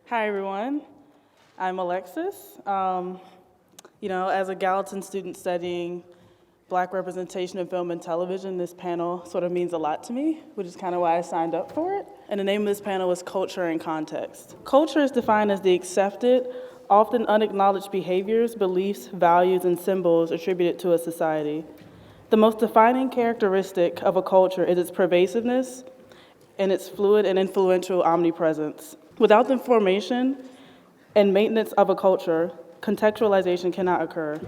Hi, everyone. I'm Alexis. As a Gallatin student studying Black representation in film and television, this panel sort of means a lot to me, which is kind of why I signed up for it. And the name of this panel is Culture and Context. Culture is defined as the accepted, often unacknowledged behaviors, beliefs, values, and symbols attributed to a society. The most defining characteristic of a culture is its pervasiveness and its fluid and influential omnipresence. Without the formation and maintenance of a culture, contextualization cannot occur.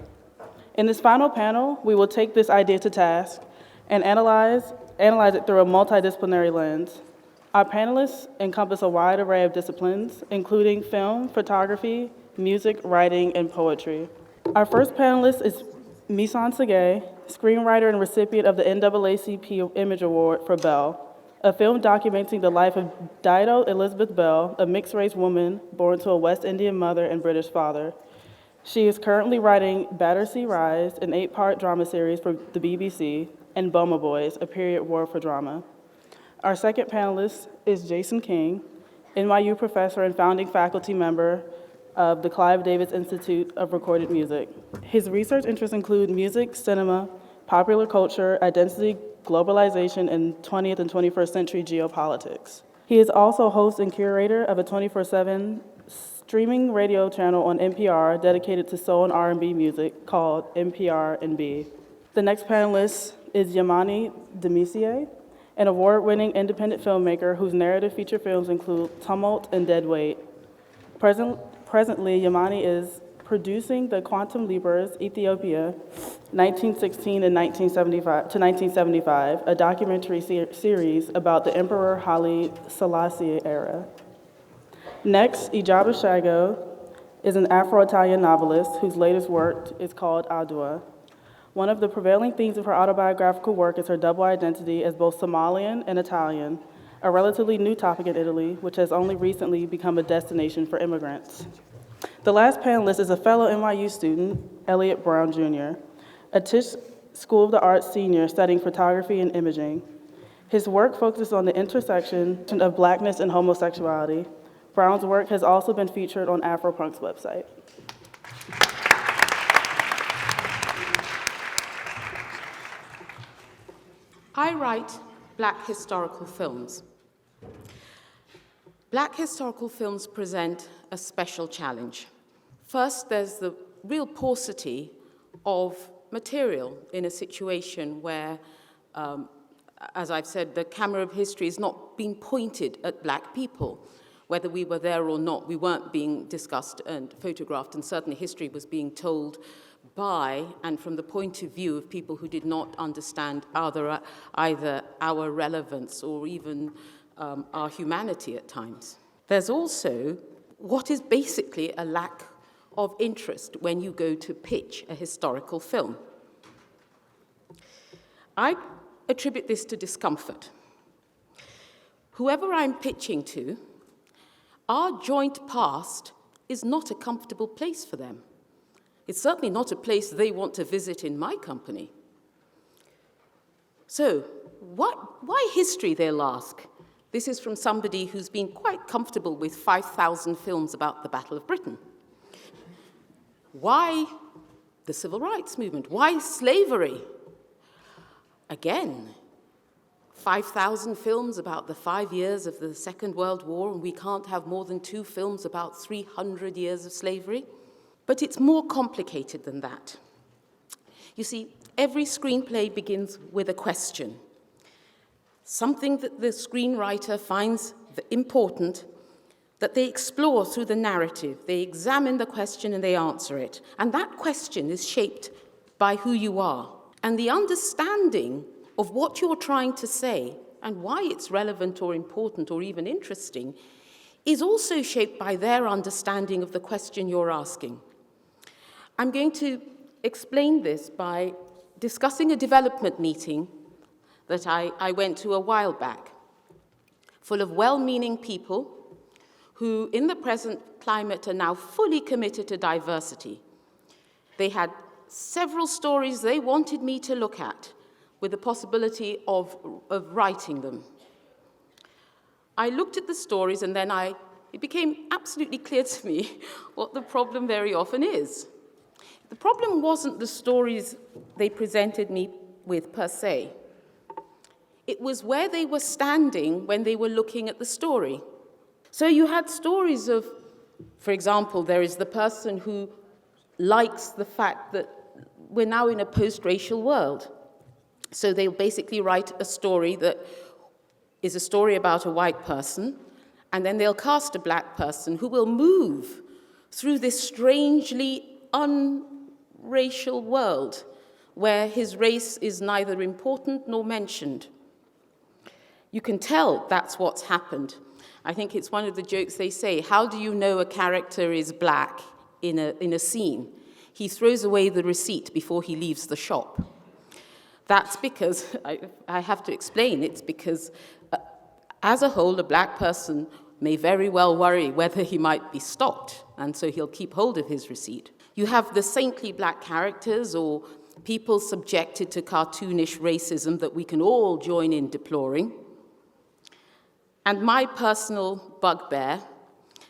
In this final panel, we will take this idea to task and analyze it through a multidisciplinary lens. Our panelists encompass a wide array of disciplines, including film, photography, music, writing, and poetry. Our first panelist is Misan Sagay, screenwriter and recipient of the NAACP Image Award for Belle, a film documenting the life of Dido Elizabeth Bell, a mixed-race woman born to a West Indian mother and British father. She is currently writing Battersea Rise, an 8-part drama series for the BBC, and Boma Boys, a period war for drama. Our second panelist is Jason King, NYU professor and founding faculty member of the Clive Davis Institute of Recorded Music. His research interests include music, cinema, popular culture, identity, globalization, and 20th and 21st century geopolitics. He is also host and curator of a 24/7 streaming radio channel on NPR dedicated to soul and R&B music called NPR&B. The next panelist is Yemane Demissie, an award-winning independent filmmaker whose narrative feature films include Tumult and Dead Weight. Presently, Yemane is producing the Quantum Leapers, Ethiopia, 1916 and 1975, a documentary series about the Emperor Haile Selassie era. Next, Igiaba Scego is an Afroitalian novelist whose latest work is called Adwa. One of the prevailing themes of her autobiographical work is her double identity as both Somalian and Italian, a relatively new topic in Italy, which has only recently become a destination for immigrants. The last panelist is a fellow NYU student, Elliot Brown Jr., a Tisch School of the Arts senior studying photography and imaging. His work focuses on the intersection of Blackness and homosexuality. Brown's work has also been featured on Afropunk's website. I write Black historical films. Black historical films present a special challenge. First, there's the real paucity of material in a situation where, as I've said, the camera of history is not being pointed at Black people. Whether we were there or not, we weren't being discussed and photographed, and certainly history was being told by and from the point of view of people who did not understand either our relevance or even our humanity at times. There's also what is basically a lack of interest when you go to pitch a historical film. I attribute this to discomfort. Whoever I'm pitching to, our joint past is not a comfortable place for them. It's certainly not a place they want to visit in my company. So, why history, they'll ask? This is from somebody who's been quite comfortable with 5,000 films about the Battle of Britain. Why the Civil Rights Movement? Why slavery? Again, 5,000 films about the 5 years of the Second World War, and we can't have more than 2 films about 300 years of slavery. But it's more complicated than that. You see, every screenplay begins with a question, something that the screenwriter finds important, that they explore through the narrative. They examine the question and they answer it. And that question is shaped by who you are. And the understanding of what you're trying to say and why it's relevant or important or even interesting is also shaped by their understanding of the question you're asking. I'm going to explain this by discussing a development meeting that I went to a while back, full of well-meaning people who, in the present climate, are now fully committed to diversity. They had several stories they wanted me to look at, with the possibility of writing them. I looked at the stories and then I it became absolutely clear to me what the problem very often is. The problem wasn't the stories they presented me with per se. It was where they were standing when they were looking at the story. So you had stories of, for example, there is the person who likes the fact that we're now in a post-racial world. So they'll basically write a story that is a story about a white person, and then they'll cast a black person who will move through this strangely unracial world where his race is neither important nor mentioned. You can tell that's what's happened. I think it's one of the jokes they say, how do you know a character is black in a scene? He throws away the receipt before he leaves the shop. That's because, I have to explain, it's because as a whole, a black person may very well worry whether he might be stopped, and so he'll keep hold of his receipt. You have the saintly black characters or people subjected to cartoonish racism that we can all join in deploring. And my personal bugbear,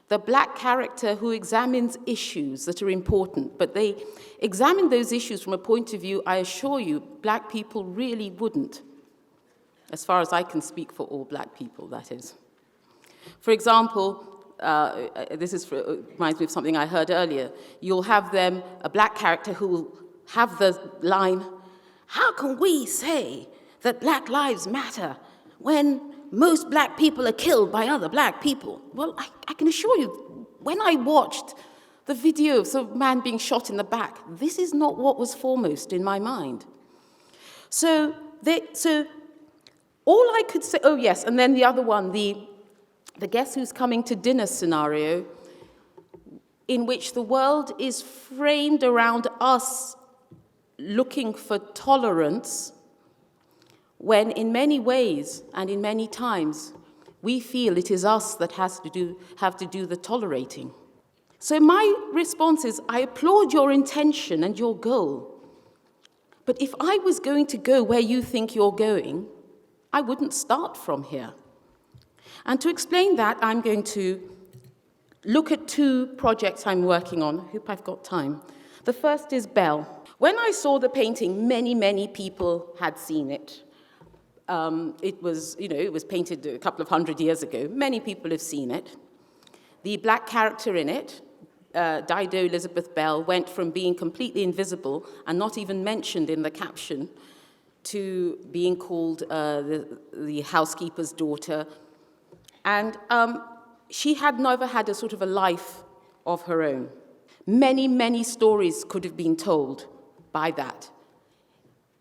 the black character who examines issues that are important, but they examine those issues from a point of view, I assure you, black people really wouldn't, as far as I can speak for all black people, that is. For example, reminds me of something I heard earlier. You'll have a black character who will have the line, how can we say that Black Lives Matter when most black people are killed by other black people? Well, I can assure you, when I watched the video of some man being shot in the back, this is not what was foremost in my mind. So all I could say, oh yes, and then the other one, the guess who's coming to dinner scenario, in which the world is framed around us looking for tolerance, when in many ways and in many times, we feel it is us that have to do the tolerating. So my response is, I applaud your intention and your goal, but if I was going to go where you think you're going, I wouldn't start from here. And to explain that, I'm going to look at two projects I'm working on. I hope I've got time. The first is Belle. When I saw the painting, many people had seen it. It was painted a couple of 100 years ago. Many people have seen it. The black character in it, Dido Elizabeth Bell, went from being completely invisible and not even mentioned in the caption to being called the housekeeper's daughter. And she had never had a sort of a life of her own. Many stories could have been told by that.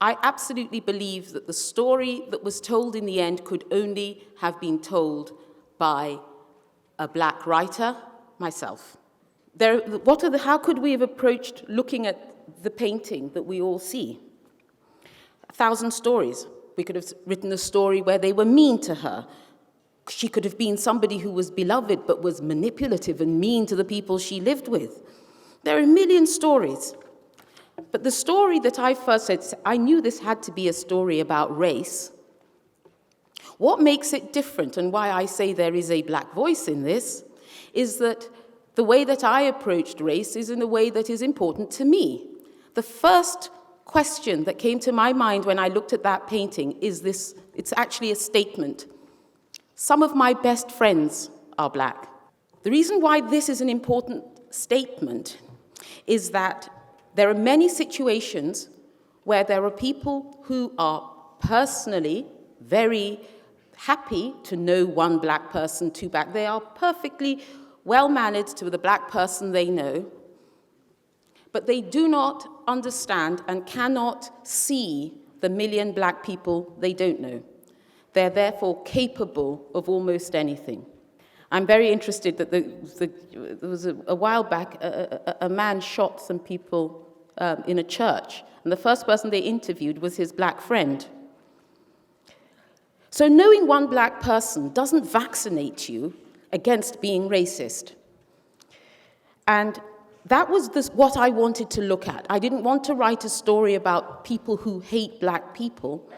I absolutely believe that the story that was told in the end could only have been told by a black writer, myself. How could we have approached looking at the painting that we all see? 1,000 stories. We could have written a story where they were mean to her. She could have been somebody who was beloved but was manipulative and mean to the people she lived with. There are a million stories. But the story that I first said, I knew this had to be a story about race. What makes it different, and why I say there is a black voice in this, is that the way that I approached race is in a way that is important to me. The first question that came to my mind when I looked at that painting is this, it's actually a statement. Some of my best friends are black. The reason why this is an important statement is that there are many situations where there are people who are personally very happy to know one black person, two black. They are perfectly well-mannered to the black person they know, but they do not understand and cannot see the million black people they don't know. They're therefore capable of almost anything. I'm very interested that there was a while back, a man shot some people in a church, and the first person they interviewed was his black friend. So knowing one black person doesn't vaccinate you against being racist. And that was what I wanted to look at. I didn't want to write a story about people who hate black people.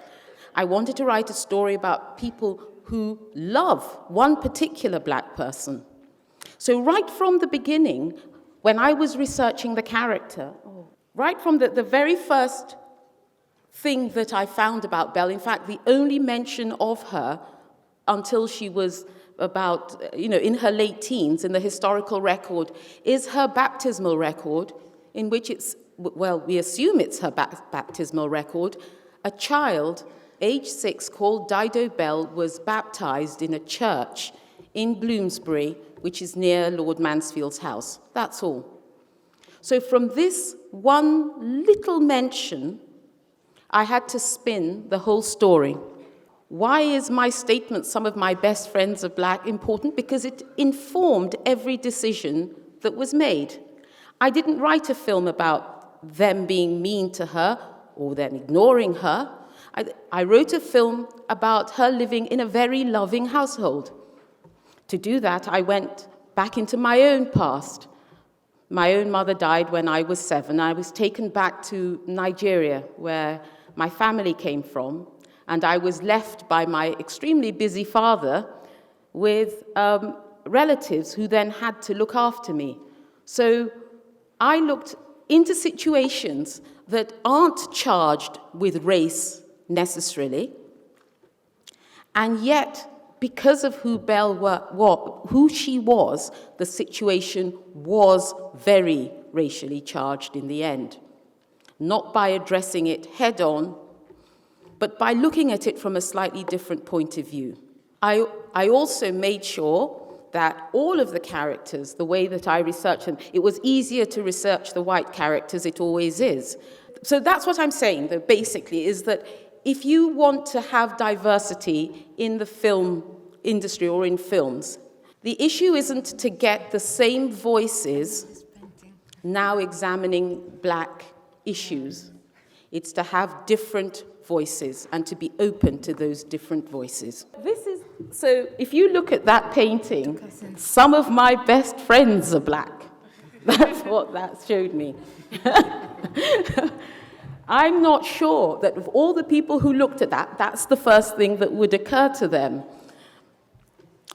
I wanted to write a story about people who love one particular black person. So right from the beginning, when I was researching the character, right from the very first thing that I found about Belle, in fact, the only mention of her until she was about, in her late teens in the historical record, is her baptismal record, in which we assume it's her baptismal record. A child, age 6, called Dido Bell, was baptized in a church in Bloomsbury, which is near Lord Mansfield's house. That's all. So from this one little mention, I had to spin the whole story. Why is my statement, "some of my best friends are black," important? Because it informed every decision that was made. I didn't write a film about them being mean to her or them ignoring her. I wrote a film about her living in a very loving household. To do that, I went back into my own past. My own mother died when I was 7. I was taken back to Nigeria, where my family came from, and I was left by my extremely busy father with relatives who then had to look after me. So I looked into situations that aren't charged with race necessarily, and yet, because of who who she was, the situation was very racially charged in the end. Not by addressing it head on, but by looking at it from a slightly different point of view. I also made sure that all of the characters, the way that I researched them, it was easier to research the white characters, it always is. So that's what I'm saying, though, basically, is that if you want to have diversity in the film industry or in films, the issue isn't to get the same voices now examining black issues. It's to have different voices and to be open to those different voices. So if you look at that painting, some of my best friends are black. That's what that showed me. I'm not sure that of all the people who looked at that, that's the first thing that would occur to them.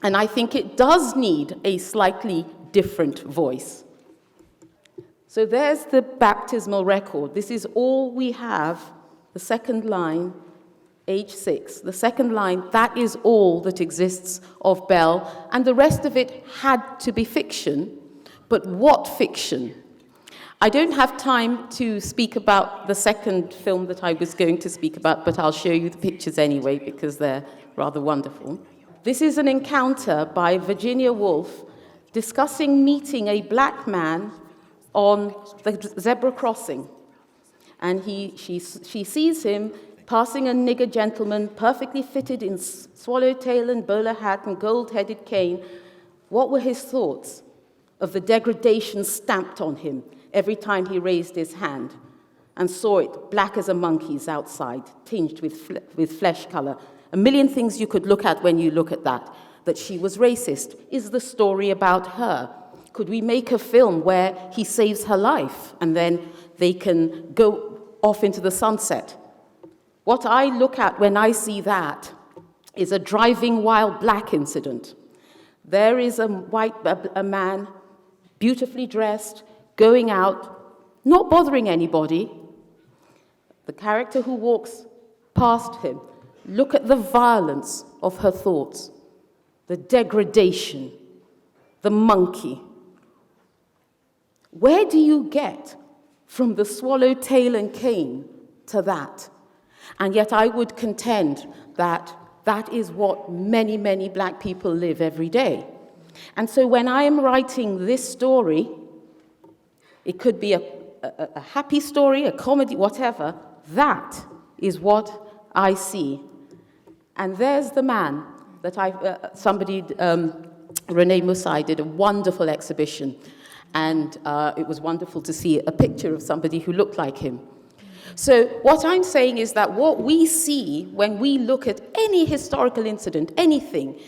And I think it does need a slightly different voice. So there's the baptismal record. This is all we have. The second line, age 6. The second line, that is all that exists of Belle. And the rest of it had to be fiction. But what fiction? I don't have time to speak about the second film that I was going to speak about, but I'll show you the pictures anyway, because they're rather wonderful. This is an encounter by Virginia Woolf discussing meeting a black man on the zebra crossing. And she sees him passing a nigger gentleman perfectly fitted in swallowtail and bowler hat and gold-headed cane. What were his thoughts of the degradation stamped on him every time he raised his hand and saw it black as a monkey's outside, tinged with flesh color? A million things you could look at when you look at that. That she was racist. Is the story about her? Could we make a film where he saves her life and then they can go off into the sunset? What I look at when I see that is a driving while black incident. There is a man, beautifully dressed, going out, not bothering anybody. The character who walks past him, look at the violence of her thoughts, the degradation, the monkey. Where do you get from the swallowtail and cane to that? And yet I would contend that that is what many, many black people live every day. And so when I am writing this story, it could be a happy story, a comedy, whatever, that is what I see. And there's the man that Renee Musai did a wonderful exhibition. And it was wonderful to see a picture of somebody who looked like him. So what I'm saying is that what we see when we look at any historical incident, anything,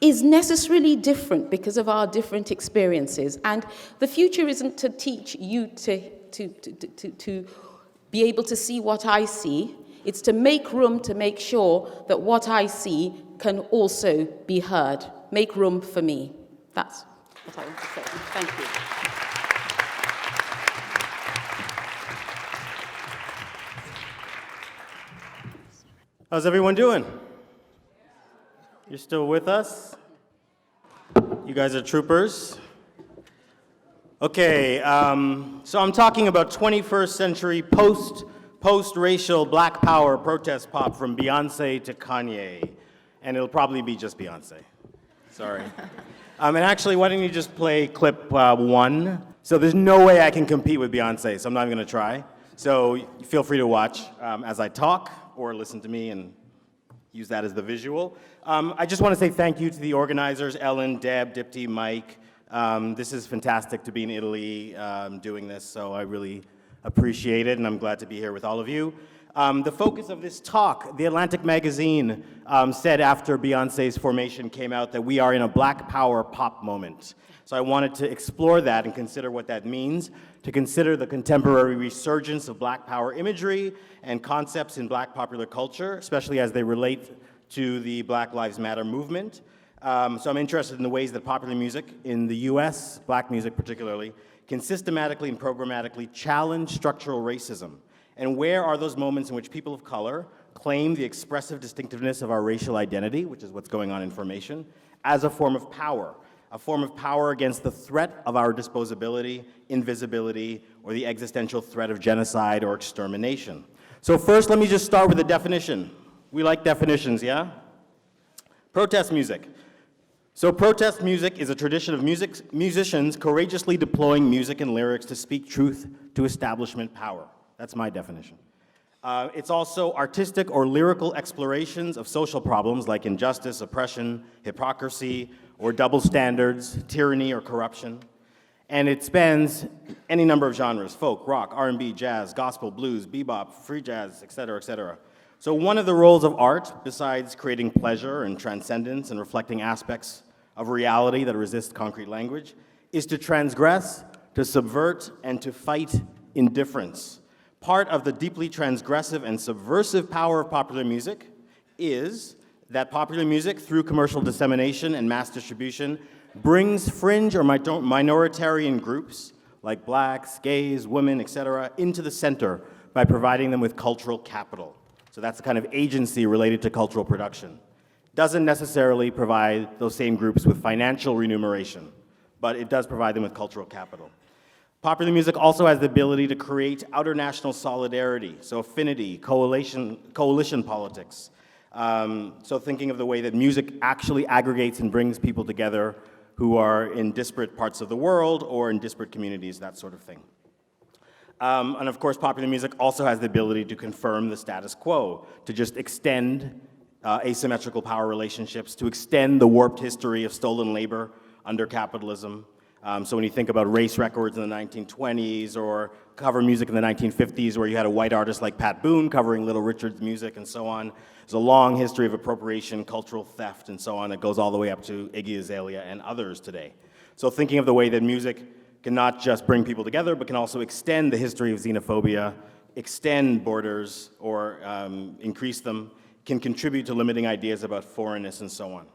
is necessarily different because of our different experiences. And the future isn't to teach you to be able to see what I see. It's to make room to make sure that what I see can also be heard. Make room for me. That's what I want to say. Thank you. How's everyone doing? You're still with us? You guys are troopers. Okay, so I'm talking about 21st century post-racial black power protest pop from Beyoncé to Kanye. And it'll probably be just Beyoncé. Sorry. And actually, why don't you just play clip 1? So there's no way I can compete with Beyoncé, so I'm not even gonna try. So feel free to watch as I talk or listen to me and use that as the visual. I just want to say thank you to the organizers, Ellen, Deb, Dipti, Mike. This is fantastic to be in Italy doing this, so I really appreciate it, and I'm glad to be here with all of you. The focus of this talk, The Atlantic magazine said after Beyoncé's formation came out that we are in a black power pop moment. So I wanted to explore that and consider what that means, to consider the contemporary resurgence of black power imagery and concepts in black popular culture, especially as they relate to the Black Lives Matter movement. So I'm interested in the ways that popular music in the US, black music particularly, can systematically and programmatically challenge structural racism. And where are those moments in which people of color claim the expressive distinctiveness of our racial identity, which is what's going on in formation, as a form of power against the threat of our disposability, invisibility, or the existential threat of genocide or extermination. So first, let me just start with a definition. We like definitions, yeah? Protest music. So protest music is a tradition of musicians courageously deploying music and lyrics to speak truth to establishment power. That's my definition. It's also artistic or lyrical explorations of social problems like injustice, oppression, hypocrisy, or double standards, tyranny, or corruption. And it spans any number of genres: folk, rock, R&B, jazz, gospel, blues, bebop, free jazz, et cetera, et cetera. So one of the roles of art, besides creating pleasure and transcendence and reflecting aspects of reality that resist concrete language, is to transgress, to subvert, and to fight indifference. Part of the deeply transgressive and subversive power of popular music is that popular music, through commercial dissemination and mass distribution, brings fringe or minoritarian groups, like blacks, gays, women, etc., into the center by providing them with cultural capital. So that's the kind of agency related to cultural production. Doesn't necessarily provide those same groups with financial remuneration, but it does provide them with cultural capital. Popular music also has the ability to create outer national solidarity, so affinity, coalition politics. So thinking of the way that music actually aggregates and brings people together who are in disparate parts of the world or in disparate communities, that sort of thing. And of course, popular music also has the ability to confirm the status quo, to just extend asymmetrical power relationships, to extend the warped history of stolen labor under capitalism. So when you think about race records in the 1920s or cover music in the 1950s where you had a white artist like Pat Boone covering Little Richard's music and so on, there's a long history of appropriation, cultural theft, and so on that goes all the way up to Iggy Azalea and others today. So thinking of the way that music can not just bring people together, but can also extend the history of xenophobia, extend borders or increase them, can contribute to limiting ideas about foreignness and so on.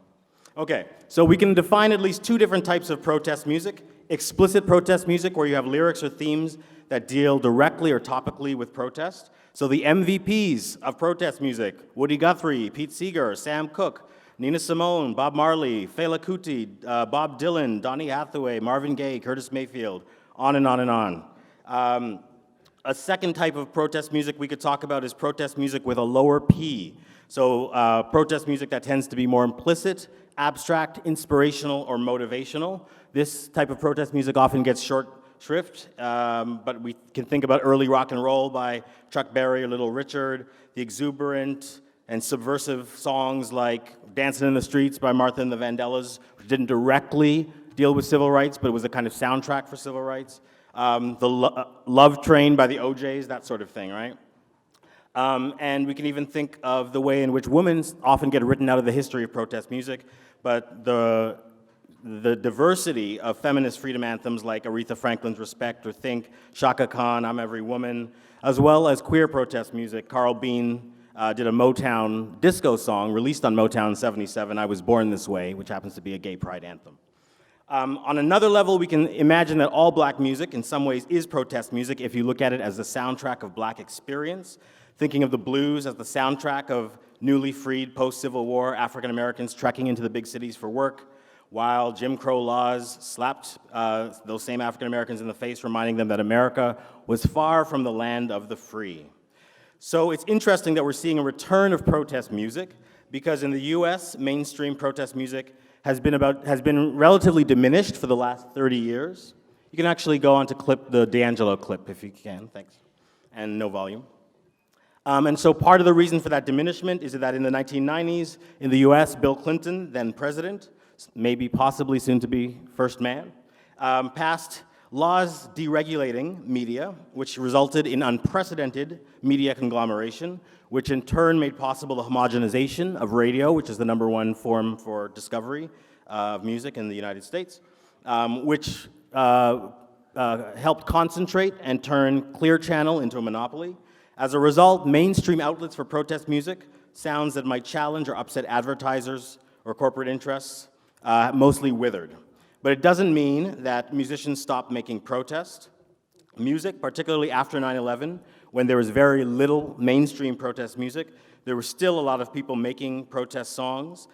Okay, so we can define at least two different types of protest music. Explicit protest music, where you have lyrics or themes that deal directly or topically with protest. So the MVPs of protest music: Woody Guthrie, Pete Seeger, Sam Cooke, Nina Simone, Bob Marley, Fela Kuti, Bob Dylan, Donny Hathaway, Marvin Gaye, Curtis Mayfield, on and on and on. A second type of protest music we could talk about is protest music with a lower P. So protest music that tends to be more implicit, abstract, inspirational, or motivational. This type of protest music often gets short shrift, but we can think about early rock and roll by Chuck Berry or Little Richard, the exuberant and subversive songs like Dancing in the Streets by Martha and the Vandellas, which didn't directly deal with civil rights, but it was a kind of soundtrack for civil rights. The Love Train by the OJs, that sort of thing, right? And we can even think of the way in which women often get written out of the history of protest music, but the diversity of feminist freedom anthems like Aretha Franklin's Respect or Think, Shaka Khan, I'm Every Woman, as well as queer protest music. Carl Bean did a Motown disco song released on Motown in '77, I Was Born This Way, which happens to be a gay pride anthem. On another level, we can imagine that all black music in some ways is protest music if you look at it as the soundtrack of black experience, thinking of the blues as the soundtrack of newly freed post-Civil War African Americans trekking into the big cities for work, while Jim Crow laws slapped those same African Americans in the face, reminding them that America was far from the land of the free. So it's interesting that we're seeing a return of protest music, because in the US, mainstream protest music has been relatively diminished for the last 30 years. You can actually go on to clip the D'Angelo clip if you can, thanks, and no volume. And so part of the reason for that diminishment is that in the 1990s, in the US, Bill Clinton, then president, maybe possibly soon to be first man, passed laws deregulating media, which resulted in unprecedented media conglomeration, which in turn made possible the homogenization of radio, which is the #1 form for discovery of music in the United States, which helped concentrate and turn Clear Channel into a monopoly. As a result, mainstream outlets for protest music, sounds that might challenge or upset advertisers or corporate interests, mostly withered. But it doesn't mean that musicians stopped making protest music, particularly after 9/11, when there was very little mainstream protest music. There were still a lot of people making protest songs,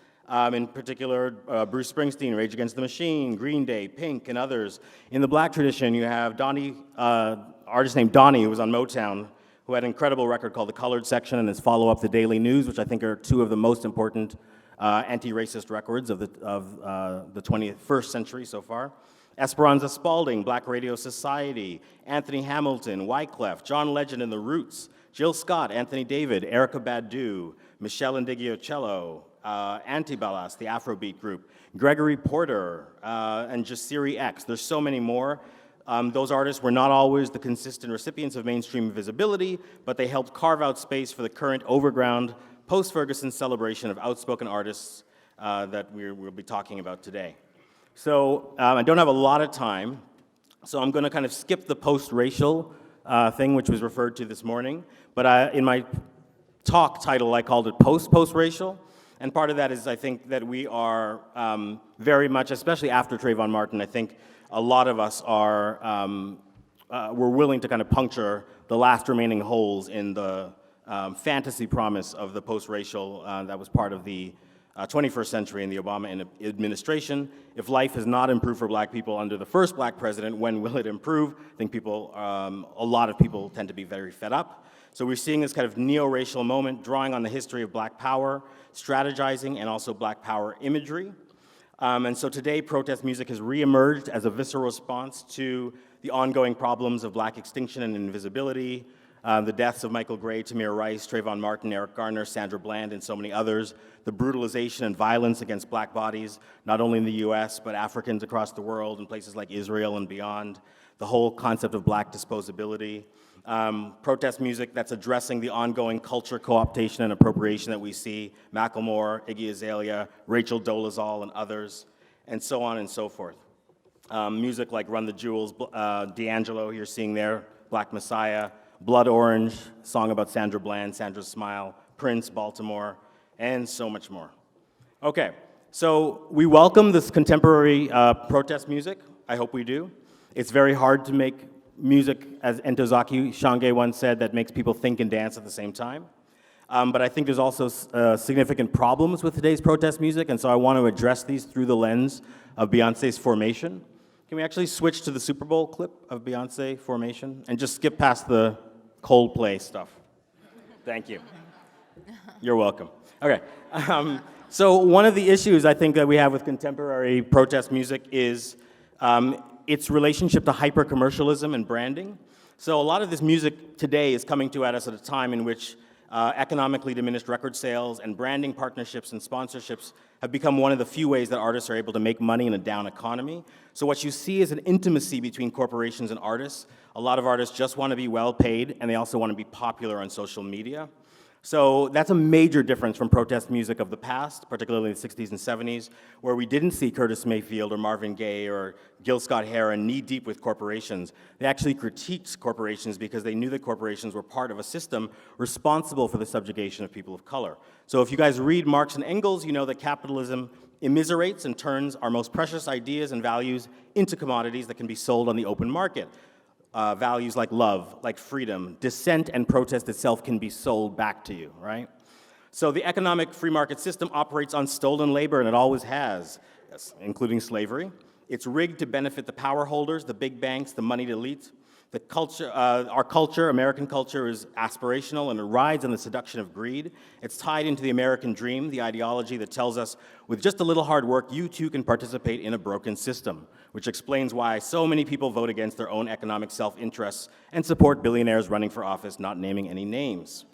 in particular Bruce Springsteen, Rage Against the Machine, Green Day, Pink, and others. In the black tradition, you have Donnie, artist named Donnie, who was on Motown, who had an incredible record called The Colored Section and his follow-up, The Daily News, which I think are two of the most important anti-racist records of the 21st century so far. Esperanza Spalding, Black Radio Society, Anthony Hamilton, Wyclef, John Legend and the Roots, Jill Scott, Anthony David, Erykah Badu, Michelle Indigiocello, Antibalas, the Afrobeat group, Gregory Porter, and Jasiri X. There's so many more. Those artists were not always the consistent recipients of mainstream visibility, but they helped carve out space for the current overground post-Ferguson celebration of outspoken artists that we'll be talking about today. So I don't have a lot of time, so I'm going to kind of skip the post-racial thing, which was referred to this morning. But in my talk title, I called it Post-Racial. And part of that is I think that we are very much, especially after Trayvon Martin, I think a lot of us are, we're willing to kind of puncture the last remaining holes in the fantasy promise of the post-racial that was part of the 21st century in the Obama administration. If life has not improved for black people under the first black president, when will it improve? I think people, a lot of people tend to be very fed up. So we're seeing this kind of neo-racial moment drawing on the history of black power, strategizing, and also black power imagery. And so today, protest music has reemerged as a visceral response to the ongoing problems of black extinction and invisibility, the deaths of Michael Gray, Tamir Rice, Trayvon Martin, Eric Garner, Sandra Bland, and so many others, the brutalization and violence against black bodies, not only in the US, but Africans across the world, in places like Israel and beyond, the whole concept of black disposability, protest music that's addressing the ongoing culture co-optation and appropriation that we see, Macklemore, Iggy Azalea, Rachel Dolezal, and others, and so on and so forth. Music like Run the Jewels, D'Angelo, you're seeing there, Black Messiah, Blood Orange, song about Sandra Bland, Sandra's Smile, Prince, Baltimore, and so much more. Okay, so we welcome this contemporary protest music. I hope we do. It's very hard to make music, as Ntozake Shange once said, that makes people think and dance at the same time. But I think there's also significant problems with today's protest music, and so I want to address these through the lens of Beyoncé's Formation. Can we actually switch to the Super Bowl clip of Beyoncé Formation and just skip past the Coldplay stuff? Thank you. You're welcome. Okay. So one of the issues I think that we have with contemporary protest music is its relationship to hyper-commercialism and branding. So a lot of this music today is coming to us at a time in which economically diminished record sales and branding partnerships and sponsorships have become one of the few ways that artists are able to make money in a down economy. So what you see is an intimacy between corporations and artists. A lot of artists just want to be well paid, and they also want to be popular on social media. So that's a major difference from protest music of the past, particularly in the 60s and 70s, where we didn't see Curtis Mayfield or Marvin Gaye or Gil Scott-Heron knee-deep with corporations. They actually critiqued corporations because they knew that corporations were part of a system responsible for the subjugation of people of color. So if you guys read Marx and Engels, you know that capitalism immiserates and turns our most precious ideas and values into commodities that can be sold on the open market. Values like love, like freedom, dissent and protest itself can be sold back to you, right? So the economic free market system operates on stolen labor, and it always has, including slavery. It's rigged to benefit the power holders, the big banks, the moneyed elite. The culture, our culture, American culture, is aspirational, and it rides on the seduction of greed. It's tied into the American dream, the ideology that tells us, with just a little hard work, you too can participate in a broken system, which explains why so many people vote against their own economic self-interests and support billionaires running for office, not naming any names.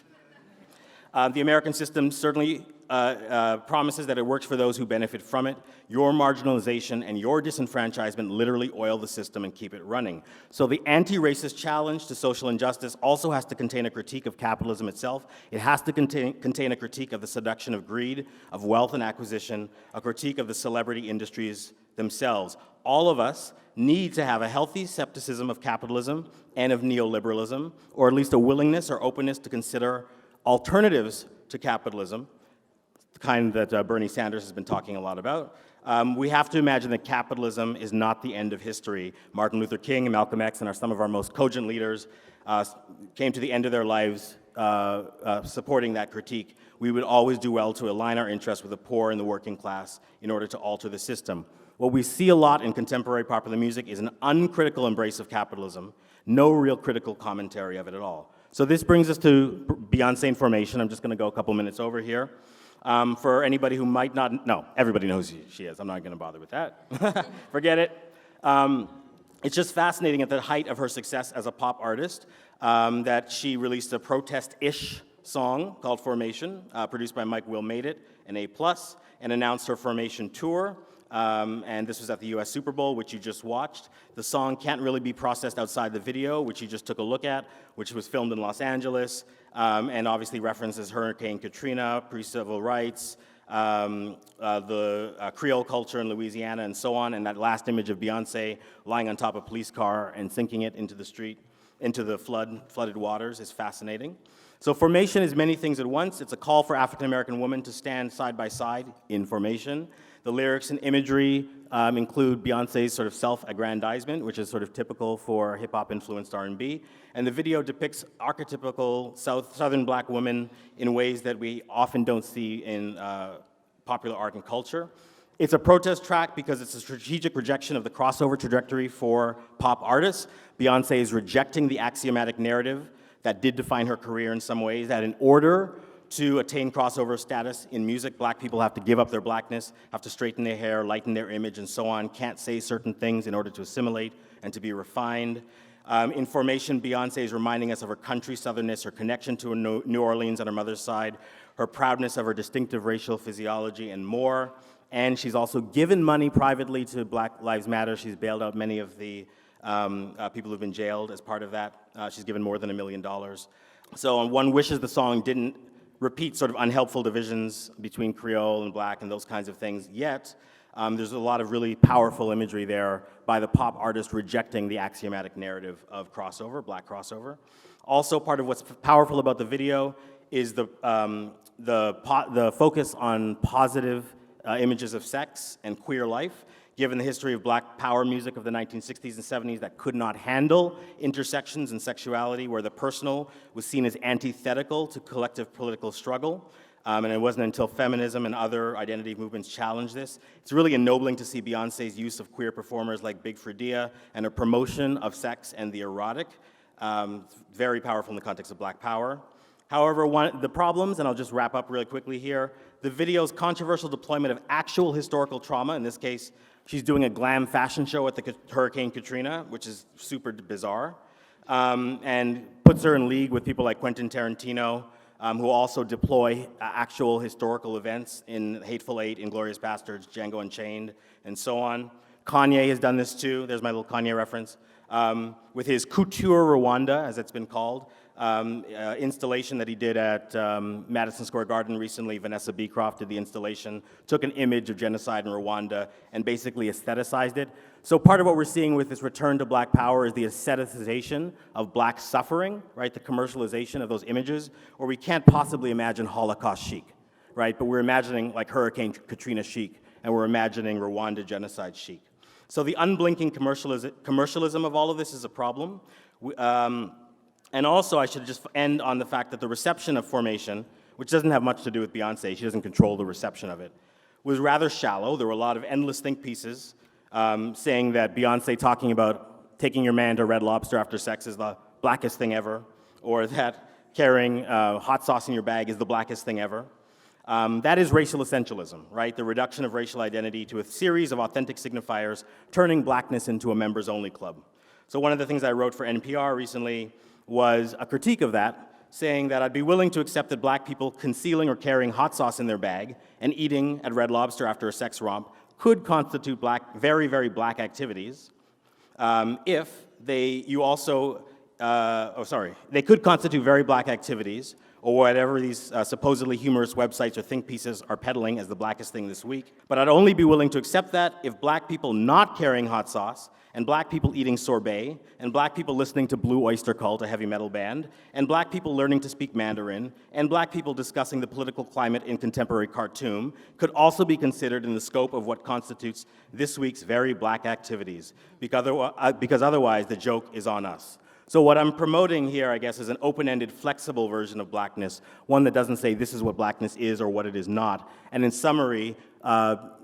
The American system certainly promises that it works for those who benefit from it. Your marginalization and your disenfranchisement literally oil the system and keep it running. So the anti-racist challenge to social injustice also has to contain a critique of capitalism itself. It has to contain a critique of the seduction of greed, of wealth and acquisition, a critique of the celebrity industries themselves. All of us need to have a healthy skepticism of capitalism and of neoliberalism, or at least a willingness or openness to consider alternatives to capitalism, the kind that Bernie Sanders has been talking a lot about. We have to imagine that capitalism is not the end of history. Martin Luther King and Malcolm X and some of our most cogent leaders came to the end of their lives supporting that critique. We would always do well to align our interests with the poor and the working class in order to alter the system. What we see a lot in contemporary popular music is an uncritical embrace of capitalism, no real critical commentary of it at all. So this brings us to Beyoncé in Formation. I'm just going to go a couple minutes over here. For anybody who might not, no, everybody knows who she is. I'm not going to bother with that. Forget it. It's just fascinating at the height of her success as a pop artist that she released a protest-ish song called Formation, produced by Mike Will Made It, an A+, and announced her Formation tour. And this was at the US Super Bowl, which you just watched. The song can't really be processed outside the video, which you just took a look at, which was filmed in Los Angeles, and obviously references Hurricane Katrina, pre-civil rights, the Creole culture in Louisiana, and so on, and that last image of Beyoncé lying on top of a police car and sinking it into the street, into the flooded waters is fascinating. So Formation is many things at once. It's a call for African-American women to stand side by side in formation. The lyrics and imagery include Beyoncé's sort of self-aggrandizement, which is sort of typical for hip-hop influenced R&B. And the video depicts archetypical Southern black women in ways that we often don't see in popular art and culture. It's a protest track because it's a strategic rejection of the crossover trajectory for pop artists. Beyoncé is rejecting the axiomatic narrative that did define her career in some ways, that in order to attain crossover status in music, black people have to give up their blackness, have to straighten their hair, lighten their image, and so on, can't say certain things in order to assimilate and to be refined. In Formation, Beyoncé is reminding us of her country southernness, her connection to New Orleans on her mother's side, her proudness of her distinctive racial physiology, and more. And she's also given money privately to Black Lives Matter. She's bailed out many of the people who've been jailed as part of that. She's given more than $1 million. So one wishes the song didn't repeat sort of unhelpful divisions between Creole and Black and those kinds of things, yet there's a lot of really powerful imagery there by the pop artist rejecting the axiomatic narrative of crossover, Black crossover. Also, part of what's powerful about the video is the focus on positive images of sex and queer life, given the history of Black power music of the 1960s and 70s that could not handle intersections and sexuality, where the personal was seen as antithetical to collective political struggle. And it wasn't until feminism and other identity movements challenged this. It's really ennobling to see Beyoncé's use of queer performers like Big Freedia and her promotion of sex and the erotic. Very powerful in the context of Black power. However, the problems, and I'll just wrap up really quickly here, the video's controversial deployment of actual historical trauma, in this case, she's doing a glam fashion show at the Hurricane Katrina, which is super bizarre, and puts her in league with people like Quentin Tarantino, who also deploy actual historical events in Hateful Eight, Inglourious Basterds, Django Unchained, and so on. Kanye has done this too. There's my little Kanye reference. With his Couture Rwanda, as it's been called, installation that he did at Madison Square Garden recently. Vanessa Beecroft did the installation, took an image of genocide in Rwanda and basically aestheticized it. So part of what we're seeing with this return to Black power is the aestheticization of Black suffering, right? The commercialization of those images, or we can't possibly imagine Holocaust chic, right? But we're imagining like Hurricane Katrina chic and we're imagining Rwanda genocide chic. So the unblinking commercialism of all of this is a problem. And also, I should just end on the fact that the reception of Formation, which doesn't have much to do with Beyoncé, she doesn't control the reception of it, was rather shallow. There were a lot of endless think pieces saying that Beyoncé talking about taking your man to Red Lobster after sex is the blackest thing ever, or that carrying hot sauce in your bag is the blackest thing ever. That is racial essentialism, right? The reduction of racial identity to a series of authentic signifiers, turning blackness into a members-only club. So one of the things I wrote for NPR recently was a critique of that, saying that I'd be willing to accept that black people concealing or carrying hot sauce in their bag and eating at Red Lobster after a sex romp could constitute very, very black activities if they could constitute very black activities, or whatever these supposedly humorous websites or think pieces are peddling as the blackest thing this week. But I'd only be willing to accept that if black people not carrying hot sauce, and black people eating sorbet, and black people listening to Blue Oyster Cult, a heavy metal band, and black people learning to speak Mandarin, and black people discussing the political climate in contemporary Khartoum could also be considered in the scope of what constitutes this week's very black activities, because otherwise the joke is on us. So what I'm promoting here, I guess, is an open-ended, flexible version of blackness, one that doesn't say this is what blackness is or what it is not. And in summary,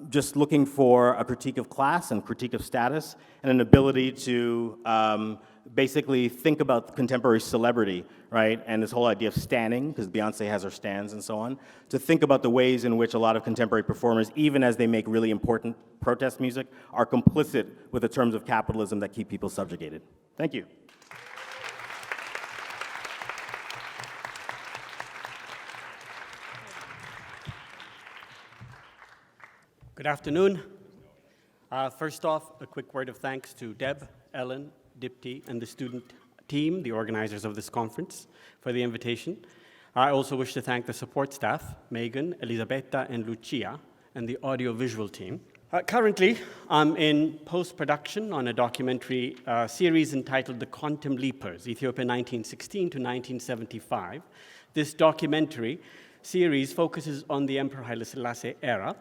just looking for a critique of class and critique of status and an ability to basically think about contemporary celebrity, right? And this whole idea of standing, because Beyoncé has her stands and so on, to think about the ways in which a lot of contemporary performers, even as they make really important protest music, are complicit with the terms of capitalism that keep people subjugated. Thank you. Good afternoon. First off, a quick word of thanks to Deb, Ellen, Dipti, and the student team, the organizers of this conference, for the invitation. I also wish to thank the support staff, Megan, Elisabetta, and Lucia, and the audio-visual team. Currently, I'm in post-production on a documentary series entitled The Quantum Leapers, Ethiopia 1916 to 1975. This documentary series focuses on the Emperor Haile Selassie era.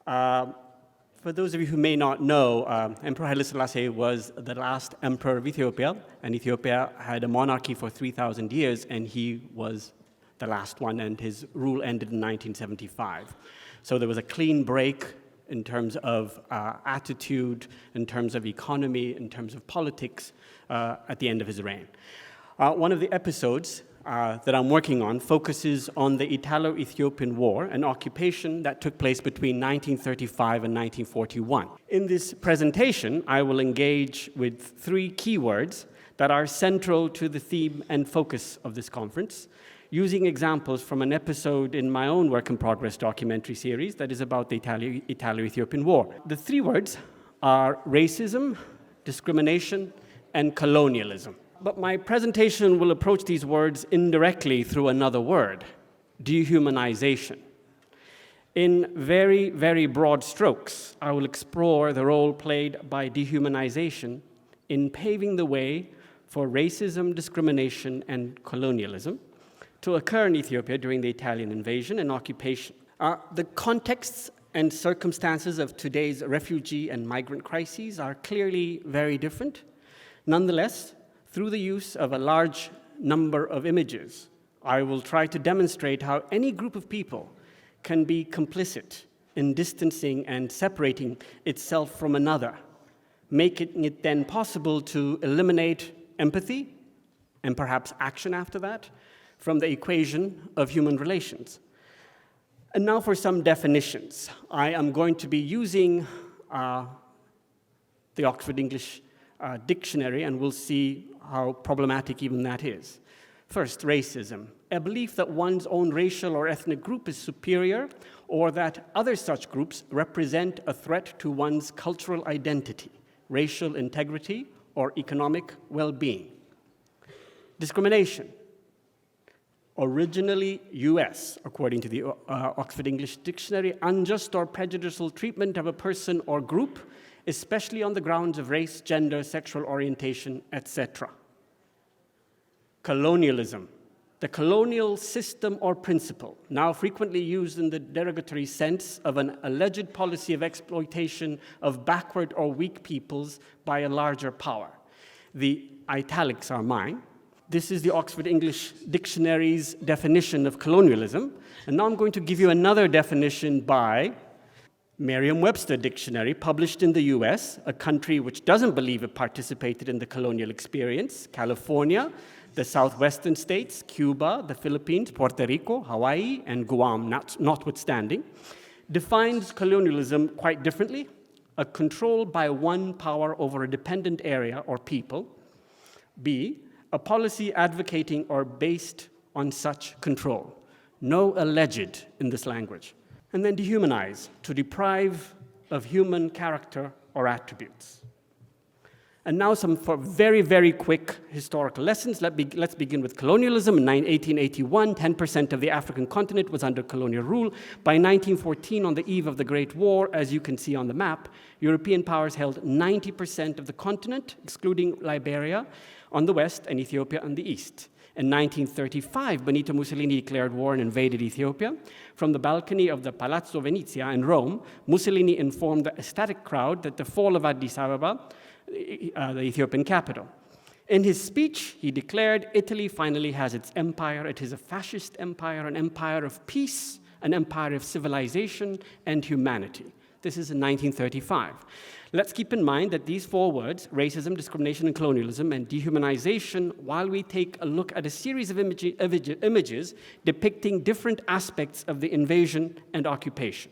For those of you who may not know, Emperor Haile Selassie was the last emperor of Ethiopia, and Ethiopia had a monarchy for 3,000 years, and he was the last one, and his rule ended in 1975. So there was a clean break in terms of attitude, in terms of economy, in terms of politics at the end of his reign. One of the episodes that I'm working on focuses on the Italo-Ethiopian War, an occupation that took place between 1935 and 1941. In this presentation, I will engage with 3 keywords that are central to the theme and focus of this conference, using examples from an episode in my own work-in-progress documentary series that is about the Italo-Ethiopian War. The 3 words are racism, discrimination, and colonialism. But my presentation will approach these words indirectly through another word, dehumanization. In very, very broad strokes, I will explore the role played by dehumanization in paving the way for racism, discrimination, and colonialism to occur in Ethiopia during the Italian invasion and occupation. The contexts and circumstances of today's refugee and migrant crises are clearly very different. Nonetheless, through the use of a large number of images, I will try to demonstrate how any group of people can be complicit in distancing and separating itself from another, making it then possible to eliminate empathy, and perhaps action after that, from the equation of human relations. And now for some definitions. I am going to be using the Oxford English Dictionary, and we'll see how problematic even that is. First, racism, a belief that one's own racial or ethnic group is superior, or that other such groups represent a threat to one's cultural identity, racial integrity, or economic well-being. Discrimination, originally US, according to the Oxford English Dictionary, unjust or prejudicial treatment of a person or group, especially on the grounds of race, gender, sexual orientation, etc. Colonialism, the colonial system or principle, now frequently used in the derogatory sense of an alleged policy of exploitation of backward or weak peoples by a larger power. The italics are mine. This is the Oxford English Dictionary's definition of colonialism. And now I'm going to give you another definition by Merriam-Webster Dictionary, published in the US, a country which doesn't believe it participated in the colonial experience: California, the southwestern states, Cuba, the Philippines, Puerto Rico, Hawaii, and Guam notwithstanding, defines colonialism quite differently: a control by one power over a dependent area or people. B, a policy advocating or based on such control. No alleged in this language. And then dehumanize, to deprive of human character or attributes. And now some very, very quick historical lessons. Let's begin with colonialism. In 1881, 10% of the African continent was under colonial rule. By 1914, on the eve of the Great War, as you can see on the map, European powers held 90% of the continent, excluding Liberia on the west and Ethiopia on the east. In 1935, Benito Mussolini declared war and invaded Ethiopia. From the balcony of the Palazzo Venezia in Rome, Mussolini informed the ecstatic crowd that the fall of Addis Ababa, the Ethiopian capital. In his speech, he declared, Italy finally has its empire. It is a fascist empire, an empire of peace, an empire of civilization and humanity. This is in 1935. Let's keep in mind that these four words, racism, discrimination, and colonialism, and dehumanization, while we take a look at a series of images depicting different aspects of the invasion and occupation.